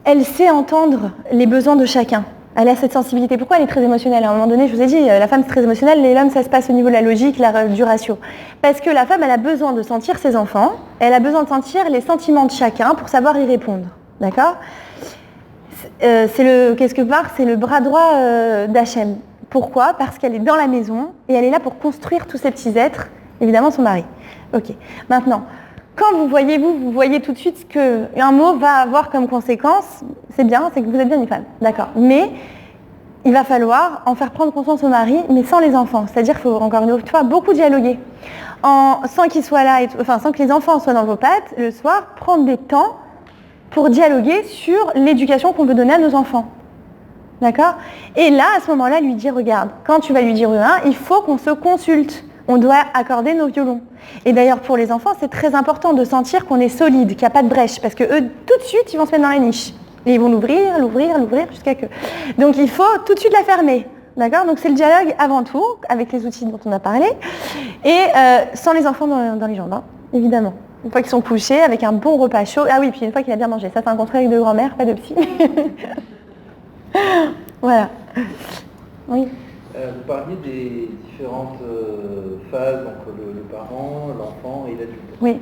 elle sait entendre les besoins de chacun. Elle a cette sensibilité. Pourquoi elle est très émotionnelle? À un moment donné, je vous ai dit, la femme c'est très émotionnelle, et l'homme ça se passe au niveau de la logique, du ratio. Parce que la femme, elle a besoin de sentir ses enfants, elle a besoin de sentir les sentiments de chacun pour savoir y répondre. D'accord? Quelque part, c'est le bras droit d'Hachem. Pourquoi? Parce qu'elle est dans la maison et elle est là pour construire tous ces petits êtres, évidemment son mari. Ok. Maintenant, quand vous voyez tout de suite ce qu'un mot va avoir comme conséquence, c'est bien, c'est que vous êtes bien une femme, d'accord. Mais il va falloir en faire prendre conscience au mari, mais sans les enfants. C'est-à-dire qu'il faut encore une fois beaucoup dialoguer. Sans qu'ils soient là, sans que les enfants soient dans vos pattes, le soir, prendre des temps pour dialoguer sur l'éducation qu'on veut donner à nos enfants. D'accord? Et là, à ce moment-là, lui dire, regarde, quand tu vas lui dire il faut qu'on se consulte. On doit accorder nos violons. Et d'ailleurs, pour les enfants, c'est très important de sentir qu'on est solide, qu'il n'y a pas de brèche, parce que eux, tout de suite, ils vont se mettre dans la niche. Et ils vont l'ouvrir, jusqu'à que... Donc, il faut tout de suite la fermer. D'accord? Donc, c'est le dialogue avant tout, avec les outils dont on a parlé, et sans les enfants dans les jambes, hein, évidemment. Une fois qu'ils sont couchés, avec un bon repas chaud. Ah oui, puis une fois qu'il a bien mangé. Ça, c'est un contrat avec de grand-mère, pas de psy. Voilà. Oui. Vous parliez des différentes phases, donc le parent, l'enfant et l'adulte. Oui.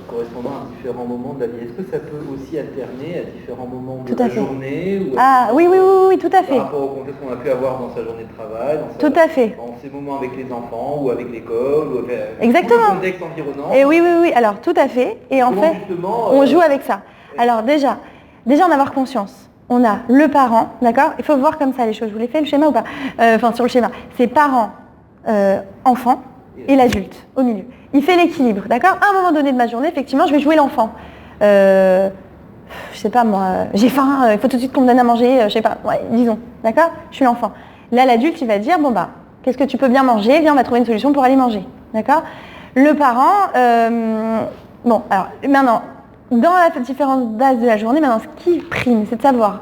Correspondant à différents moments de la vie. Est-ce que ça peut aussi alterner à différents moments de tout à la fait. Journée ou oui, tout à fait. Par rapport au contexte qu'on a pu avoir dans sa journée de travail, tout à fait. Dans ses moments avec les enfants ou avec l'école, ou avec exactement. le contexte environnant. Et oui, alors tout à fait. Et en fait, on joue avec ça. Alors déjà en avoir conscience. On a le parent, d'accord? Il faut voir comme ça les choses. Je vous l'ai fait le schéma ou pas? Sur le schéma. C'est parent, enfant et l'adulte au milieu. Il fait l'équilibre, d'accord? À un moment donné de ma journée, effectivement, je vais jouer l'enfant. Je sais pas moi, j'ai faim, il faut tout de suite qu'on me donne à manger, je sais pas, ouais, disons, d'accord? Je suis l'enfant. Là, l'adulte, il va dire, qu'est-ce que tu peux bien manger? Viens, on va trouver une solution pour aller manger, d'accord? Le parent, alors, maintenant, dans la différente base de la journée, maintenant, ce qui prime, c'est de savoir,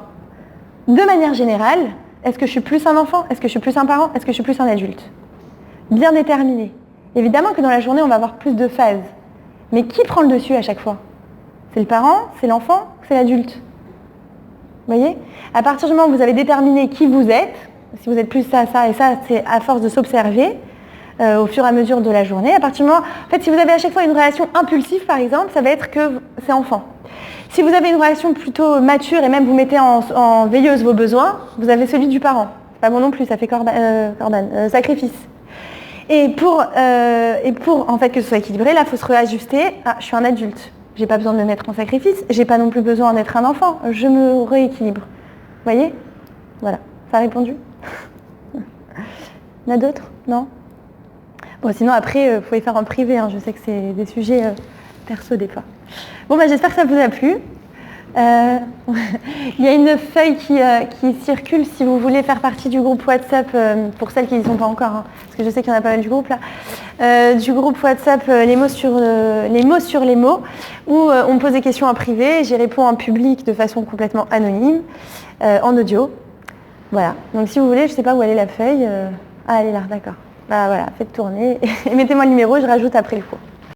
de manière générale, est-ce que je suis plus un enfant? Est-ce que je suis plus un parent? Est-ce que je suis plus un adulte? Bien déterminé. Évidemment que dans la journée, on va avoir plus de phases. Mais qui prend le dessus à chaque fois? C'est le parent, c'est l'enfant, c'est l'adulte. Vous voyez? À partir du moment où vous avez déterminé qui vous êtes, si vous êtes plus ça, ça et ça, c'est à force de s'observer, au fur et à mesure de la journée. À partir du moment, en fait, si vous avez à chaque fois une relation impulsive, par exemple, ça va être que c'est enfant. Si vous avez une relation plutôt mature et même vous mettez en veilleuse vos besoins, vous avez celui du parent. C'est pas bon non plus, ça fait sacrifice. Et pour en fait que ce soit équilibré, là, il faut se réajuster. Ah, je suis un adulte. J'ai pas besoin de me mettre en sacrifice. J'ai pas non plus besoin d'être un enfant. Je me rééquilibre. Vous voyez? Voilà. Ça a répondu? Il y en a d'autres? Non? Bon, sinon après, vous pouvez faire en privé. Hein. Je sais que c'est des sujets perso des fois. Bon, bah, j'espère que ça vous a plu. Il y a une feuille qui circule si vous voulez faire partie du groupe WhatsApp, pour celles qui n'y sont pas encore, hein, parce que je sais qu'il y en a pas mal du groupe là, du groupe WhatsApp les mots sur les mots, où on me pose des questions en privé et j'y réponds en public de façon complètement anonyme, en audio. Voilà, donc si vous voulez, je ne sais pas où elle est la feuille. Ah, elle est là, d'accord. Bah voilà, faites tourner et mettez-moi le numéro, je rajoute après le cours.